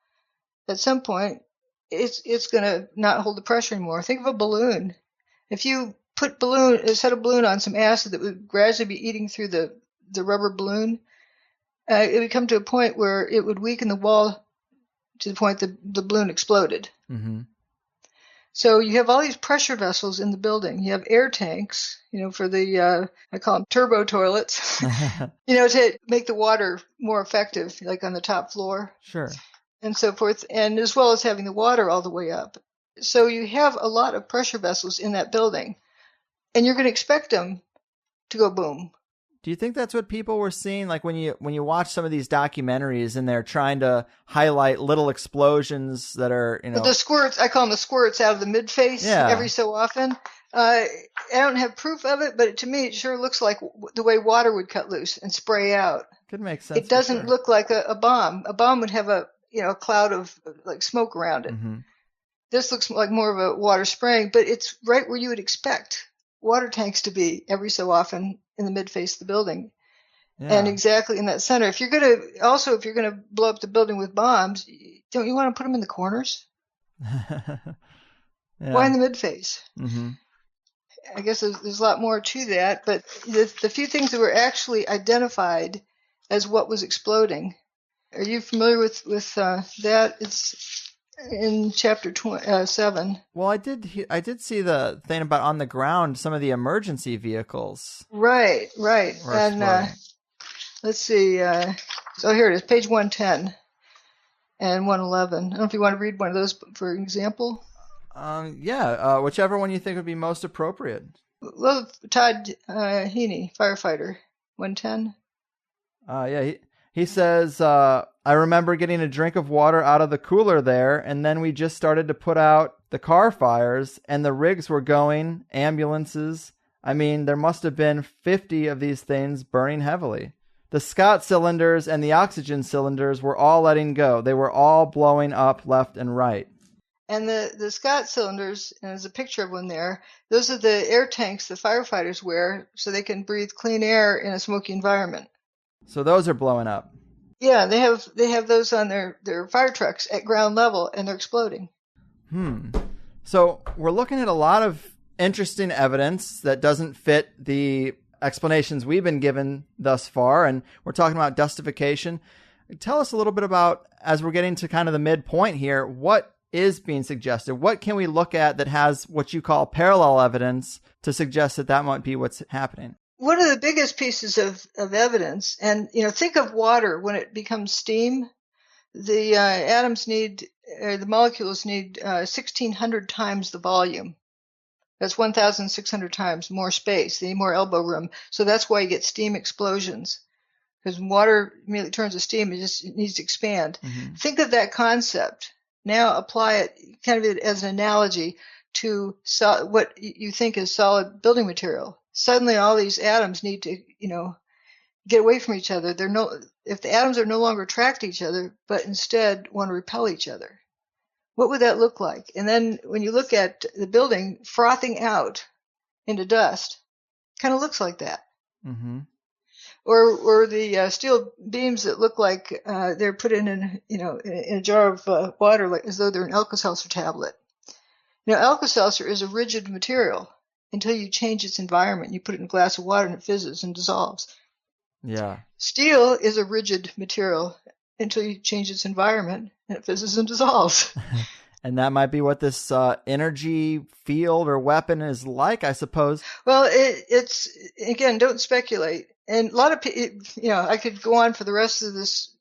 at some point, it's going to not hold the pressure anymore. Think of a balloon. If you set a balloon on some acid that would gradually be eating through the rubber balloon, it would come to a point where it would weaken the wall to the point that the balloon exploded. Mm-hmm. So you have all these pressure vessels in the building. You have air tanks, for the, I call them turbo toilets, to make the water more effective, like on the top floor. Sure. And so forth, and as well as having the water all the way up. So you have a lot of pressure vessels in that building. And you're going to expect them to go boom. Do you think that's what people were seeing? Like when you watch some of these documentaries and they're trying to highlight little explosions that are, The squirts, I call them the squirts out of the mid-face every so often. I don't have proof of it, but to me it sure looks like the way water would cut loose and spray out. Could make sense. It doesn't look like a bomb. A bomb would have a cloud of like smoke around it. Mm-hmm. This looks like more of a water spraying, but it's right where you would expect water tanks to be every so often in the mid-face of the building. And exactly in that center. If you're going to blow up the building with bombs, don't you want to put them in the corners? Why in the mid-face? Mm-hmm. I guess there's a lot more to that, but the few things that were actually identified as what was exploding. Are you familiar with that? It's in chapter 7. Well, I did see the thing about on the ground, some of the emergency vehicles. Right. And let's see. So here it is, page 110 and 111. I don't know if you want to read one of those for example. Whichever one you think would be most appropriate. Well, Todd Heaney, firefighter, 110. He says, I remember getting a drink of water out of the cooler there, and then we just started to put out the car fires, and the rigs were going, ambulances. I mean, there must have been 50 of these things burning heavily. The Scott cylinders and the oxygen cylinders were all letting go. They were all blowing up left and right. And the Scott cylinders, and there's a picture of one there, those are the air tanks the firefighters wear so they can breathe clean air in a smoky environment. So those are blowing up. Yeah, they have those on their fire trucks at ground level, and they're exploding. So we're looking at a lot of interesting evidence that doesn't fit the explanations we've been given thus far, and we're talking about dustification. Tell us a little bit about, as we're getting to kind of the midpoint here, what is being suggested? What can we look at that has what you call parallel evidence to suggest that might be what's happening? One of the biggest pieces of evidence, and think of water when it becomes steam. The the molecules need 1,600 times the volume. That's 1,600 times more space. They need more elbow room. So that's why you get steam explosions. Because when water immediately turns to steam, it needs to expand. Mm-hmm. Think of that concept. Now apply it kind of as an analogy to what you think is solid building material. Suddenly all these atoms need to, get away from each other. If the atoms are no longer attracted to each other, but instead want to repel each other, what would that look like? And then when you look at the building frothing out into dust, kind of looks like that. Mm-hmm. Or the steel beams that look like they're put in a jar of water, like as though they're an Alka-Seltzer tablet. Alka-Seltzer is a rigid material until you change its environment. You put it in a glass of water and it fizzes and dissolves. Yeah. Steel is a rigid material until you change its environment and it fizzes and dissolves. And that might be what this energy field or weapon is like, I suppose. Well, it's again, don't speculate. And a lot of people, I could go on for the rest of this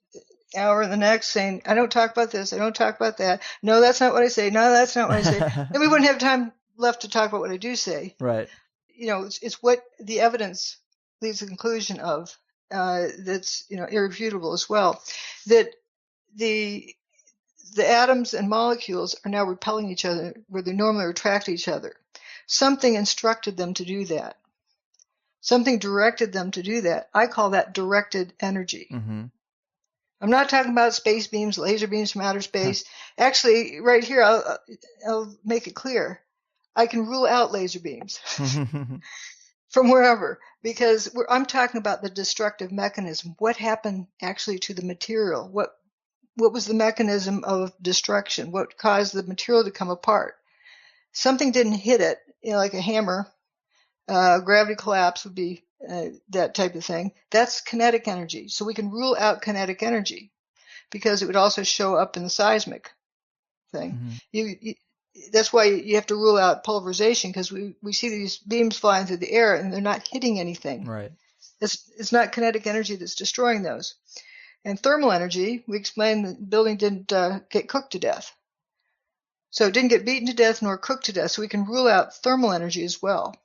hour and the next saying, I don't talk about this, I don't talk about that. No, that's not what I say. No, that's not what I say. Then we wouldn't have time left to talk about what I do say. Right. It's what the evidence leads to the conclusion of that's irrefutable as well. That the atoms and molecules are now repelling each other where they normally attract each other. Something instructed them to do that. Something directed them to do that. I call that directed energy. Mm-hmm. I'm not talking about space beams, laser beams from outer space. Actually, right here, I'll make it clear. I can rule out laser beams from wherever, because I'm talking about the destructive mechanism. What happened actually to the material? What was the mechanism of destruction? What caused the material to come apart? Something didn't hit it, like a hammer. Gravity collapse would be that type of thing. That's kinetic energy. So we can rule out kinetic energy because it would also show up in the seismic thing. Mm-hmm. That's why you have to rule out pulverization, because we see these beams flying through the air and they're not hitting anything. Right. It's not kinetic energy that's destroying those. And thermal energy, we explained the building didn't get cooked to death. So it didn't get beaten to death nor cooked to death. So we can rule out thermal energy as well.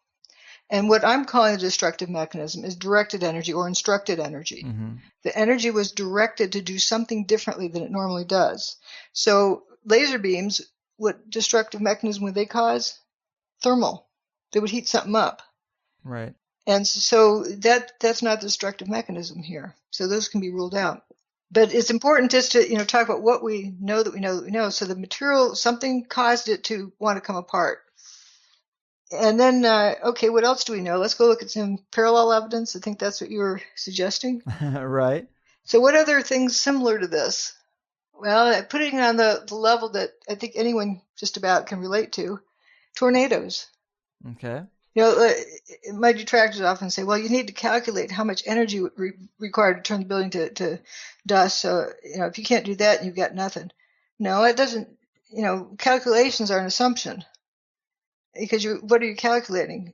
And what I'm calling the destructive mechanism is directed energy or instructed energy. Mm-hmm. The energy was directed to do something differently than it normally does. So laser beams, what destructive mechanism would they cause? Thermal. They would heat something up. Right. And so that's not the destructive mechanism here. So those can be ruled out. But it's important just to talk about what we know that we know that we know. So the material, something caused it to want to come apart. And then, okay, what else do we know? Let's go look at some parallel evidence. I think that's what you were suggesting. Right. So what other things similar to this? Well, putting it on the level that I think anyone just about can relate to, tornadoes. Okay. You know, my detractors often say, well, you need to calculate how much energy required to turn the building to dust. So, if you can't do that, you've got nothing. No, it doesn't. Calculations are an assumption because what are you calculating?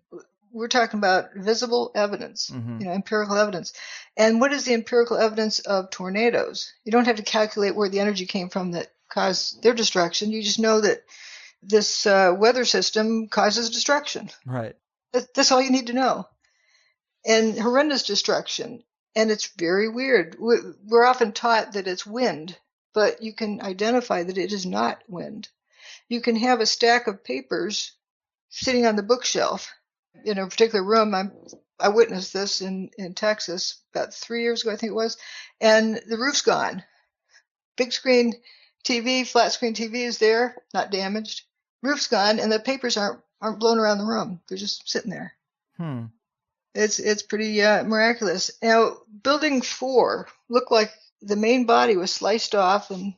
We're talking about visible evidence, empirical evidence. And what is the empirical evidence of tornadoes? You don't have to calculate where the energy came from that caused their destruction. You just know that this weather system causes destruction. Right. That's all you need to know. And horrendous destruction. And it's very weird. We're often taught that it's wind, but you can identify that it is not wind. You can have a stack of papers sitting on the bookshelf in a particular room. I witnessed this in Texas about 3 years ago, I think it was, and the roof's gone. Big screen TV, flat screen TV is there, not damaged. Roof's gone, and the papers aren't blown around the room. They're just sitting there. It's pretty miraculous. Now, Building 4 looked like the main body was sliced off and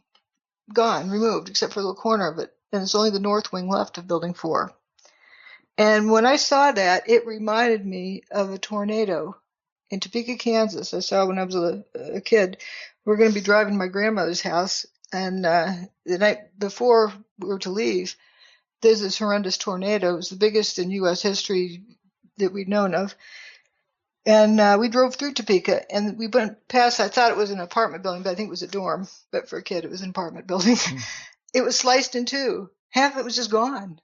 gone, removed, except for a little corner of it. And it's only the north wing left of Building 4. And when I saw that, it reminded me of a tornado in Topeka, Kansas. I saw when I was a kid. We were going to be driving to my grandmother's house, and the night before we were to leave, there's this horrendous tornado. It was the biggest in U.S. history that we'd known of. And we drove through Topeka, and we went past, I thought it was an apartment building, but I think it was a dorm. But for a kid, it was an apartment building. It was sliced in two. Half of it was just gone.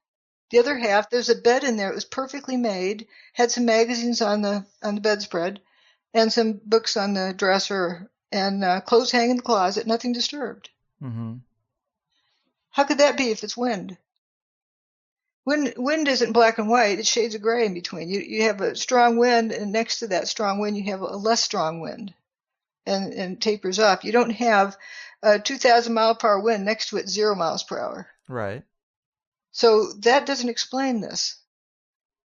The other half, there's a bed in there. It was perfectly made, had some magazines on the bedspread, and some books on the dresser, and clothes hanging in the closet, nothing disturbed. How could that be if it's wind? Wind isn't black and white. It's shades of gray in between. You have a strong wind, and next to that strong wind, you have a less strong wind, and it tapers off. You don't have a 2,000 mile per hour wind next to it 0 miles per hour. Right. So that doesn't explain this.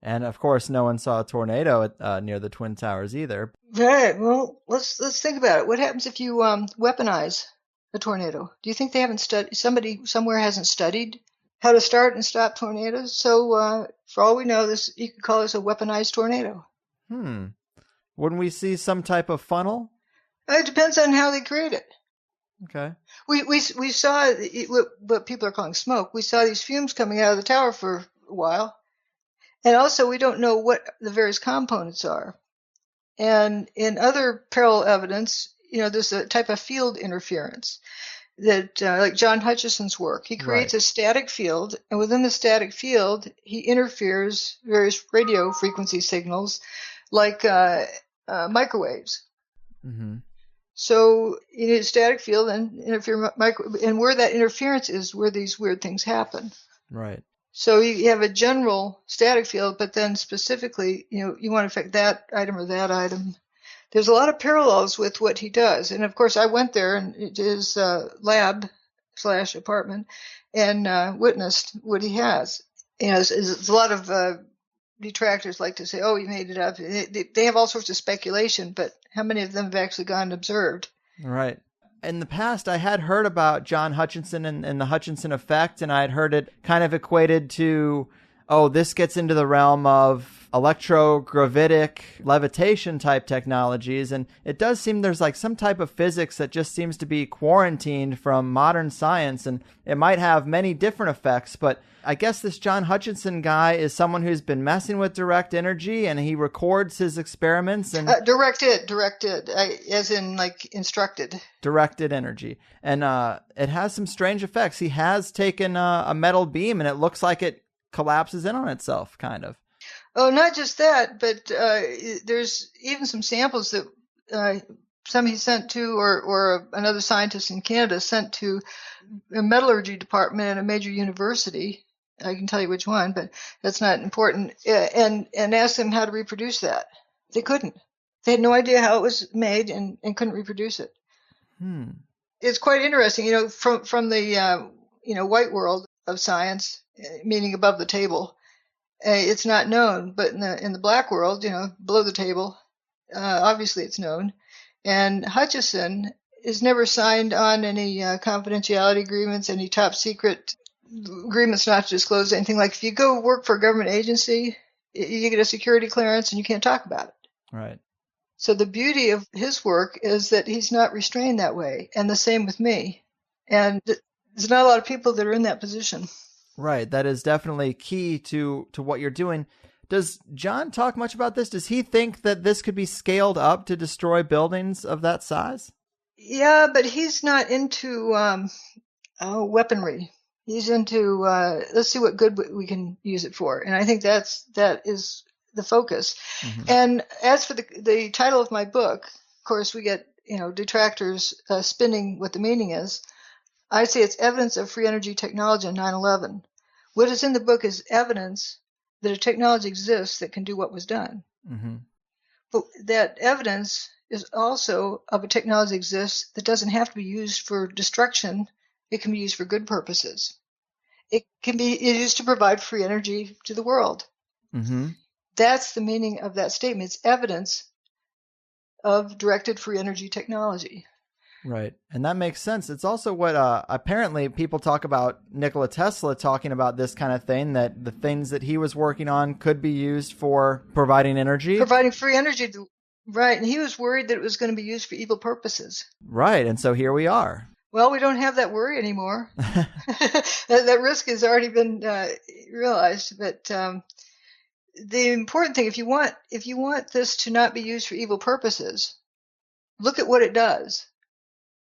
And of course, no one saw a tornado near the Twin Towers either. Right. Well, let's think about it. What happens if you weaponize a tornado? Do you think they haven't studied? Somebody somewhere hasn't studied how to start and stop tornadoes? So for all we know, you could call this a weaponized tornado. Wouldn't we see some type of funnel? It depends on how they create it. Okay. We saw what people are calling smoke. We saw these fumes coming out of the tower for a while. And also, we don't know what the various components are. And in other parallel evidence, there's a type of field interference that, like John Hutchinson's work, he creates a static field, and within the static field, he interferes various radio frequency signals, like microwaves. So you need a static field and interfere and where that interference is where these weird things happen. Right. So you have a general static field, but then specifically, you want to affect that item or that item. There's a lot of parallels with what he does. And of course, I went there and his lab/apartment and witnessed what he has. There's a lot of detractors like to say, oh, he made it up. They have all sorts of speculation, but how many of them have actually gone and observed? Right. In the past, I had heard about John Hutchinson and the Hutchinson effect, and I had heard it kind of equated to, this gets into the realm of electrogravitic levitation type technologies, and it does seem there's like some type of physics that just seems to be quarantined from modern science, and it might have many different effects, but I guess this John Hutchinson guy is someone who's been messing with direct energy, and he records his experiments and directed, as in like instructed. Directed energy, and it has some strange effects. He has taken a metal beam, and it looks like it collapses in on itself, kind of. Oh, not just that, but there's even some samples that somebody sent to, or another scientist in Canada sent to a metallurgy department at a major university. I can tell you which one, but that's not important. And asked them how to reproduce that. They couldn't. They had no idea how it was made and couldn't reproduce it. It's quite interesting, from the white world of science, meaning above the table. It's not known, but in the black world, below the table, obviously it's known. And Hutchinson is never signed on any confidentiality agreements, any top secret agreements not to disclose anything. Like if you go work for a government agency, you get a security clearance and you can't talk about it. Right. So the beauty of his work is that he's not restrained that way, and the same with me. And there's not a lot of people that are in that position. Right. That is definitely key to what you're doing. Does John talk much about this? Does he think that this could be scaled up to destroy buildings of that size? Yeah, but he's not into weaponry. He's into let's see what good we can use it for, and I think that is the focus. Mm-hmm. And as for the title of my book, of course, we get detractors spinning what the meaning is. I say it's evidence of free energy technology on 9/11. What is in the book is evidence that a technology exists that can do what was done. Mm-hmm. But that evidence is also of a technology that exists that doesn't have to be used for destruction. It can be used for good purposes. It can be used to provide free energy to the world. Mm-hmm. That's the meaning of that statement. It's evidence of directed free energy technology. Right. And that makes sense. It's also what apparently people talk about Nikola Tesla talking about this kind of thing, that the things that he was working on could be used for providing energy. Providing free energy. Right. And he was worried that it was going to be used for evil purposes. Right. And so here we are. Well, we don't have that worry anymore. That risk has already been realized. But the important thing, if you want this to not be used for evil purposes, look at what it does.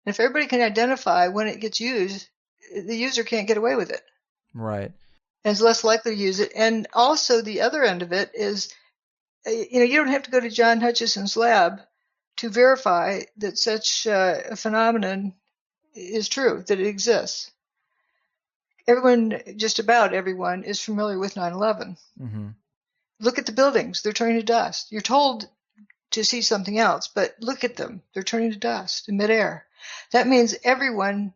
And if everybody can identify when it gets used, the user can't get away with it. Right. And is less likely to use it. And also the other end of it is, you don't have to go to John Hutchinson's lab to verify that such a phenomenon is true, that it exists. Everyone, just about everyone, is familiar with 9/11. Mm-hmm. Look at the buildings. They're turning to dust. You're told to see something else, but look at them. They're turning to dust in midair. That means everyone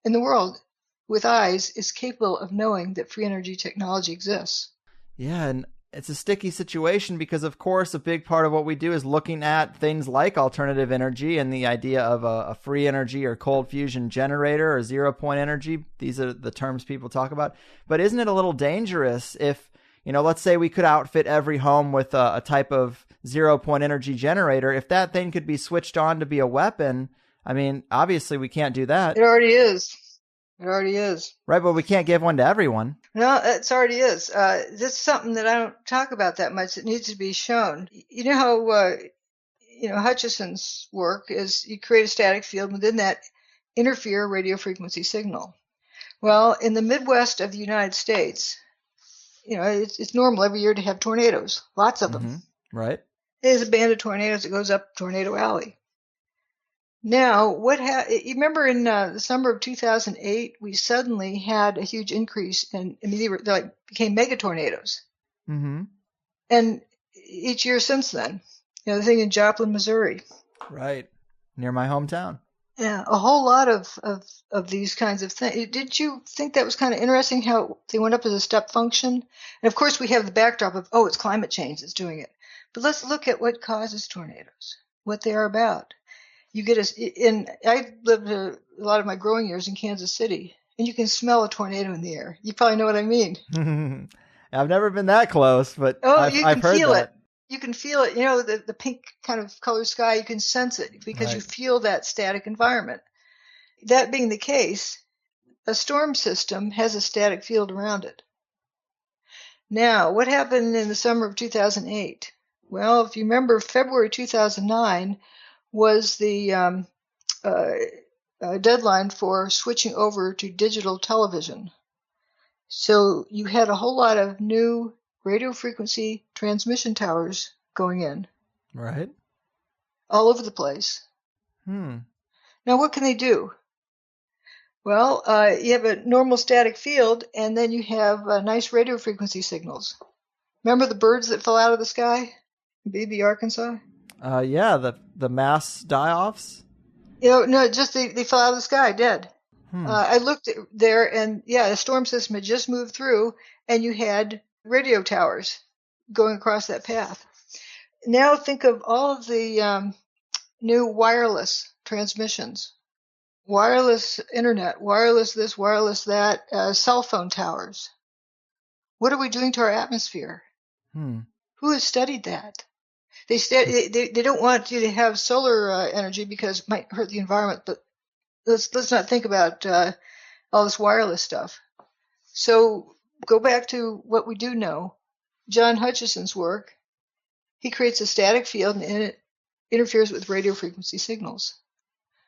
in the world with eyes is capable of knowing that free energy technology exists. Yeah, and it's a sticky situation because, of course, a big part of what we do is looking at things like alternative energy and the idea of a free energy or cold fusion generator or 0-point energy. These are the terms people talk about. But isn't it a little dangerous if, let's say we could outfit every home with a type of 0-point energy generator. If that thing could be switched on to be a weapon, I mean, obviously we can't do that. It already is. It already is. Right, but we can't give one to everyone. No, it already is. This is something that I don't talk about that much. It needs to be shown. You know how, Hutchinson's work is you create a static field, within that interfere a radio frequency signal. Well, in the Midwest of the United States, it's normal every year to have tornadoes, lots of them. Mm-hmm. Right. There's a band of tornadoes that goes up Tornado Alley. Now, you remember in the summer of 2008, we suddenly had a huge increase and immediately became mega tornadoes. Mm-hmm. And each year since then, the thing in Joplin, Missouri. Right. Near my hometown. Yeah, a whole lot of these kinds of things. Did you think that was kind of interesting how they went up as a step function? And of course, we have the backdrop of, it's climate change that's doing it. But let's look at what causes tornadoes, what they are about. I lived a lot of my growing years in Kansas City, and you can smell a tornado in the air. You probably know what I mean. I've never been that close, but I've heard feel that. You can feel it. The pink kind of color sky, you can sense it because you feel that static environment. That being the case, a storm system has a static field around it. Now, what happened in the summer of 2008? Well, if you remember, February 2009 was the deadline for switching over to digital television. So you had a whole lot of new radio frequency transmission towers going in. Right. All over the place. Now, what can they do? Well, you have a normal static field, and then you have nice radio frequency signals. Remember the birds that fell out of the sky in Beebe, Arkansas? Yeah, the mass die-offs? No, just they fell out of the sky, dead. I looked there, and a storm system had just moved through, and you had radio towers going across that path. Now think of all of the new wireless transmissions, wireless internet, wireless this, wireless that, cell phone towers. What are we doing to our atmosphere? Who has studied that? They don't want you to have solar energy because it might hurt the environment, but let's not think about all this wireless stuff. So go back to what we do know. John Hutchinson's work. He creates a static field and it interferes with radio frequency signals.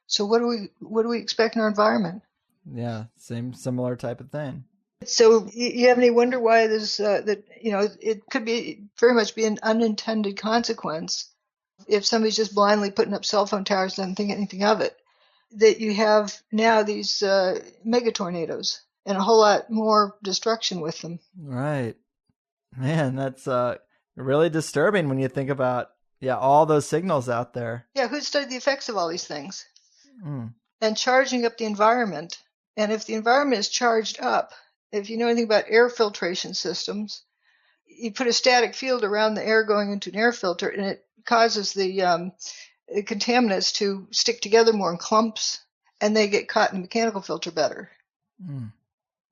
So what do we expect in our environment? Yeah, similar type of thing. So you have any wonder why there's it could be very much be an unintended consequence if somebody's just blindly putting up cell phone towers and doesn't think anything of it, that you have now these mega tornadoes and a whole lot more destruction with them. Right. Man, that's really disturbing when you think about all those signals out there. Yeah, who studied the effects of all these things? And charging up the environment. And if the environment is charged up, if you know anything about air filtration systems, you put a static field around the air going into an air filter, and it causes the contaminants to stick together more in clumps, and they get caught in the mechanical filter better.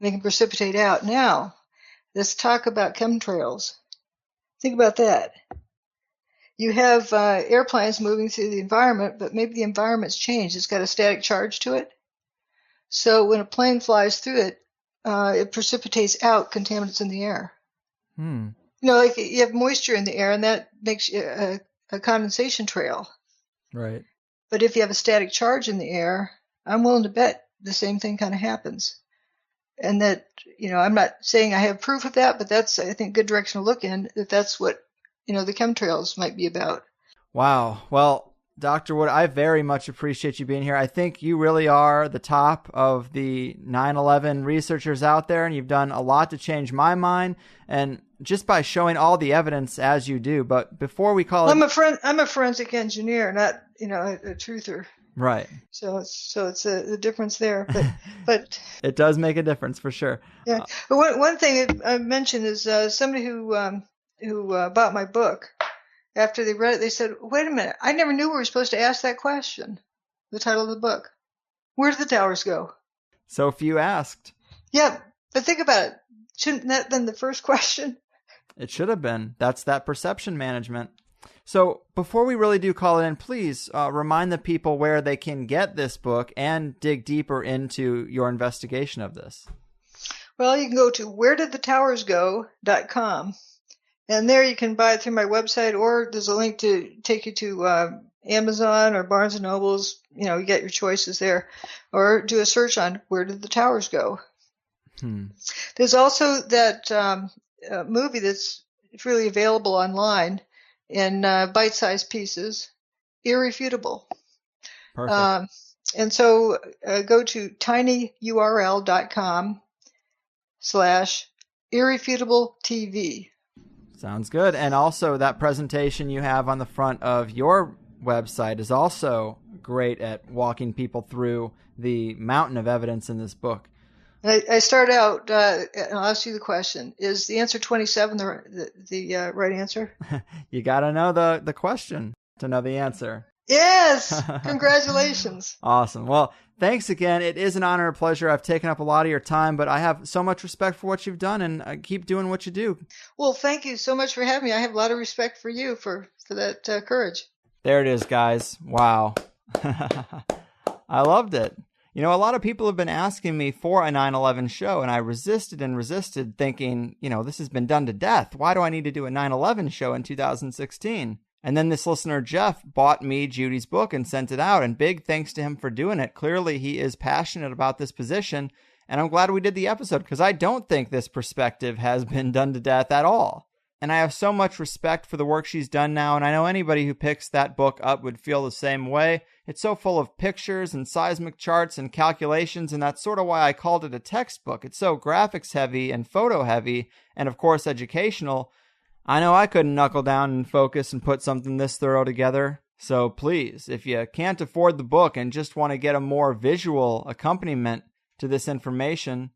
They can precipitate out. Now, let's talk about chemtrails. Think about that. You have airplanes moving through the environment, but maybe the environment's changed. It's got a static charge to it. So when a plane flies through it, it precipitates out contaminants in the air. You know, like you have moisture in the air, and that makes a condensation trail. Right. But if you have a static charge in the air, I'm willing to bet the same thing kind of happens. And that, I'm not saying I have proof of that, but that's, I think, good direction to look in, that's what, the chemtrails might be about. Wow. Well, Dr. Wood, I very much appreciate you being here. I think you really are the top of the 9/11 researchers out there, and you've done a lot to change my mind, and just by showing all the evidence as you do. But before we call I'm a forensic engineer, not, a truther. Right. So it's a difference there, but it does make a difference for sure. Yeah. But one thing I mentioned is somebody who bought my book. After they read it, they said, "Wait a minute! I never knew we were supposed to ask that question." The title of the book. Where did the towers go? So few asked. Yeah, but think about it. Shouldn't that have been the first question? It should have been. That's that perception management. So before we really do call it in, please remind the people where they can get this book and dig deeper into your investigation of this. Well, you can go to wheredidthetowersgo.com, and there you can buy it through my website, or there's a link to take you to Amazon or Barnes & Noble's. You get your choices there, or do a search on Where Did the Towers Go? There's also that movie that's freely available online in bite-sized pieces, Irrefutable. Perfect. And so go to tinyurl.com/irrefutabletv. Sounds good. And also that presentation you have on the front of your website is also great at walking people through the mountain of evidence in this book. I start out, and I'll ask you the question. Is the answer 27 the right answer? You got to know the question to know the answer. Yes! Congratulations. Awesome. Well, thanks again. It is an honor and pleasure. I've taken up a lot of your time, but I have so much respect for what you've done, and keep doing what you do. Well, thank you so much for having me. I have a lot of respect for you for that courage. There it is, guys. Wow. I loved it. A lot of people have been asking me for a 9/11 show, and I resisted and resisted, thinking, this has been done to death. Why do I need to do a 9/11 show in 2016? And then this listener, Jeff, bought me Judy's book and sent it out, and big thanks to him for doing it. Clearly, he is passionate about this position, and I'm glad we did the episode, because I don't think this perspective has been done to death at all. And I have so much respect for the work she's done now, and I know anybody who picks that book up would feel the same way. It's so full of pictures and seismic charts and calculations, and that's sort of why I called it a textbook. It's so graphics heavy and photo heavy, and of course educational. I know I couldn't knuckle down and focus and put something this thorough together. So please, if you can't afford the book and just want to get a more visual accompaniment to this information,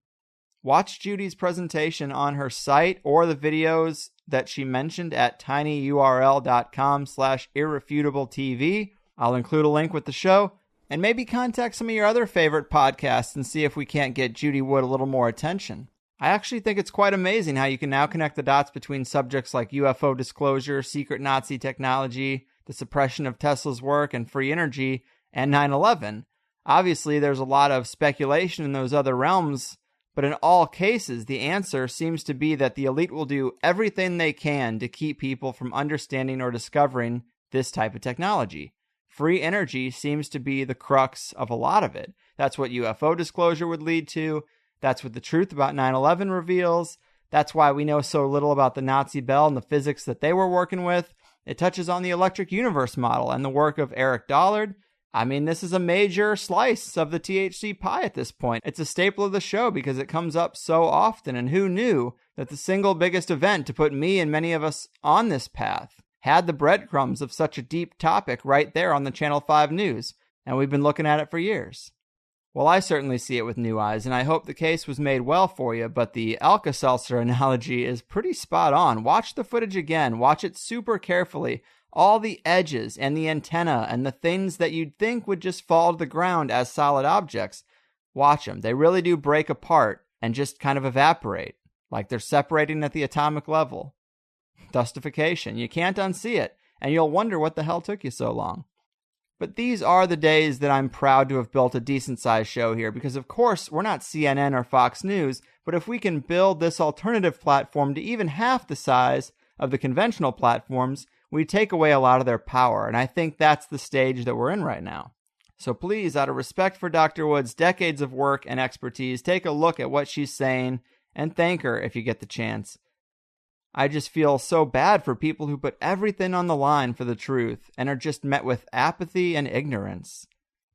Watch Judy's presentation on her site or the videos that she mentioned at tinyurl.com/irrefutabletv. I'll include a link with the show, and maybe contact some of your other favorite podcasts and see if we can't get Judy Wood a little more attention. I actually think it's quite amazing how you can now connect the dots between subjects like UFO disclosure, secret Nazi technology, the suppression of Tesla's work, and free energy, and 9/11. Obviously, there's a lot of speculation in those other realms, but in all cases, the answer seems to be that the elite will do everything they can to keep people from understanding or discovering this type of technology. Free energy seems to be the crux of a lot of it. That's what UFO disclosure would lead to. That's what the truth about 9/11 reveals. That's why we know so little about the Nazi bell and the physics that they were working with. It touches on the electric universe model and the work of Eric Dollard. I mean, this is a major slice of the THC pie at this point. It's a staple of the show because it comes up so often, and who knew that the single biggest event to put me and many of us on this path had the breadcrumbs of such a deep topic right there on the Channel 5 news, and we've been looking at it for years. Well, I certainly see it with new eyes, and I hope the case was made well for you, but the Alka-Seltzer analogy is pretty spot on. Watch the footage again. Watch it super carefully. All the edges and the antenna and the things that you'd think would just fall to the ground as solid objects, watch them. They really do break apart and just kind of evaporate, like they're separating at the atomic level. Dustification. You can't unsee it, and you'll wonder what the hell took you so long. But these are the days that I'm proud to have built a decent-sized show here, because of course we're not CNN or Fox News, but if we can build this alternative platform to even half the size of the conventional platforms, we take away a lot of their power, and I think that's the stage that we're in right now. So please, out of respect for Dr. Wood's decades of work and expertise, take a look at what she's saying and thank her if you get the chance. I just feel so bad for people who put everything on the line for the truth and are just met with apathy and ignorance.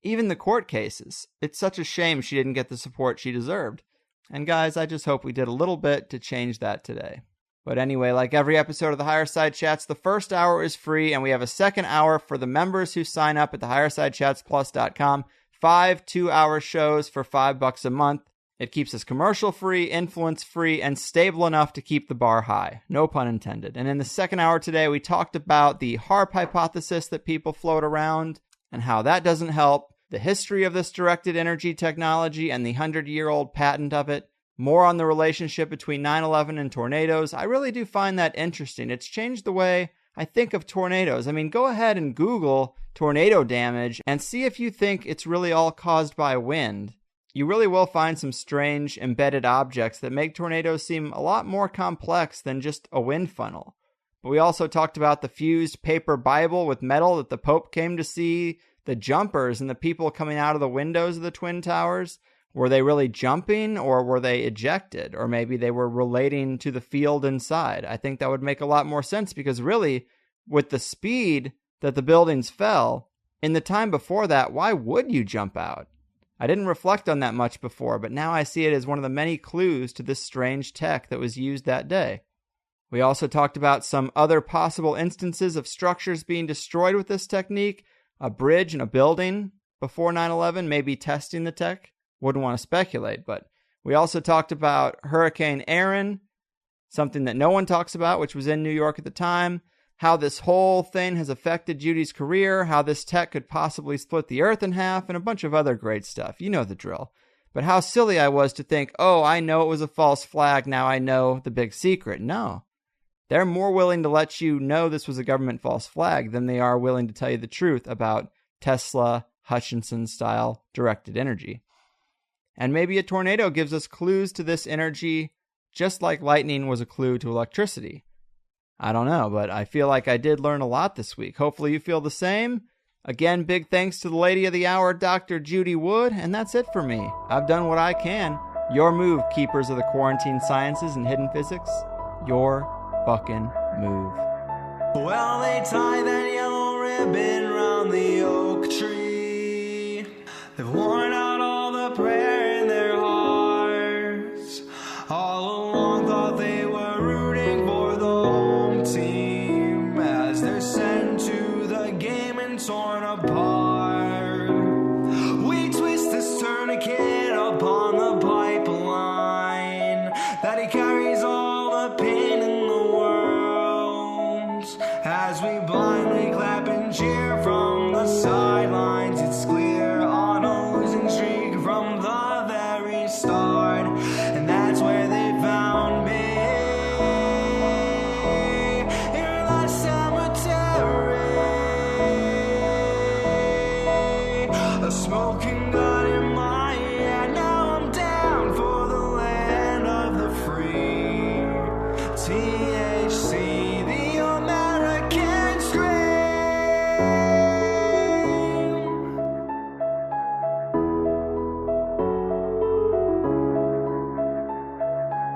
Even the court cases. It's such a shame she didn't get the support she deserved. And guys, I just hope we did a little bit to change that today. But anyway, like every episode of the Higher Side Chats, the first hour is free, and we have a second hour for the members who sign up at thehighersidechatsplus.com. 5 2-hour shows for $5 a month. It keeps us commercial-free, influence-free, and stable enough to keep the bar high. No pun intended. And in the second hour today, we talked about the HAARP hypothesis that people float around and how that doesn't help, the history of this directed energy technology and the 100-year-old patent of it, more on the relationship between 9/11 and tornadoes. I really do find that interesting. It's changed the way I think of tornadoes. I mean, go ahead and Google tornado damage and see if you think it's really all caused by wind. You really will find some strange embedded objects that make tornadoes seem a lot more complex than just a wind funnel. But we also talked about the fused paper Bible with metal that the Pope came to see, the jumpers and the people coming out of the windows of the Twin Towers. Were they really jumping, or were they ejected? Or maybe they were relating to the field inside. I think that would make a lot more sense, because really, with the speed that the buildings fell, in the time before that, why would you jump out? I didn't reflect on that much before, but now I see it as one of the many clues to this strange tech that was used that day. We also talked about some other possible instances of structures being destroyed with this technique, a bridge and a building before 9/11, maybe testing the tech. Wouldn't want to speculate, but we also talked about Hurricane Aaron, something that no one talks about, which was in New York at the time, how this whole thing has affected Judy's career, how this tech could possibly split the earth in half, and a bunch of other great stuff. You know the drill. But how silly I was to think, oh, I know it was a false flag, now I know the big secret. No. They're more willing to let you know this was a government false flag than they are willing to tell you the truth about Tesla, Hutchinson-style directed energy. And maybe a tornado gives us clues to this energy, just like lightning was a clue to electricity. I don't know, but I feel like I did learn a lot this week. Hopefully you feel the same. Again, big thanks to the lady of the hour, Dr. Judy Wood, and that's it for me. I've done what I can. Your move, keepers of the quarantine sciences and hidden physics. Your fucking move. Well, they tie that yellow ribbon round the oak tree. They've worn out all the prayer in their hearts. All along thought they were rooting for the home team as they're sent to the game and torn apart. We twist this tourniquet upon the pipeline. from the very start, and that's where they found me. In the cemetery, a smoking gun in my hand. Now I'm down for the land of the free. THC, the American scream.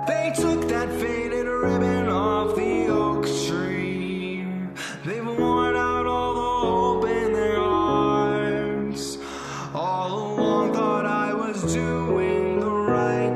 They took that faded ribbon off the oak tree. They've worn out all the hope in their hearts. All along thought I was doing the right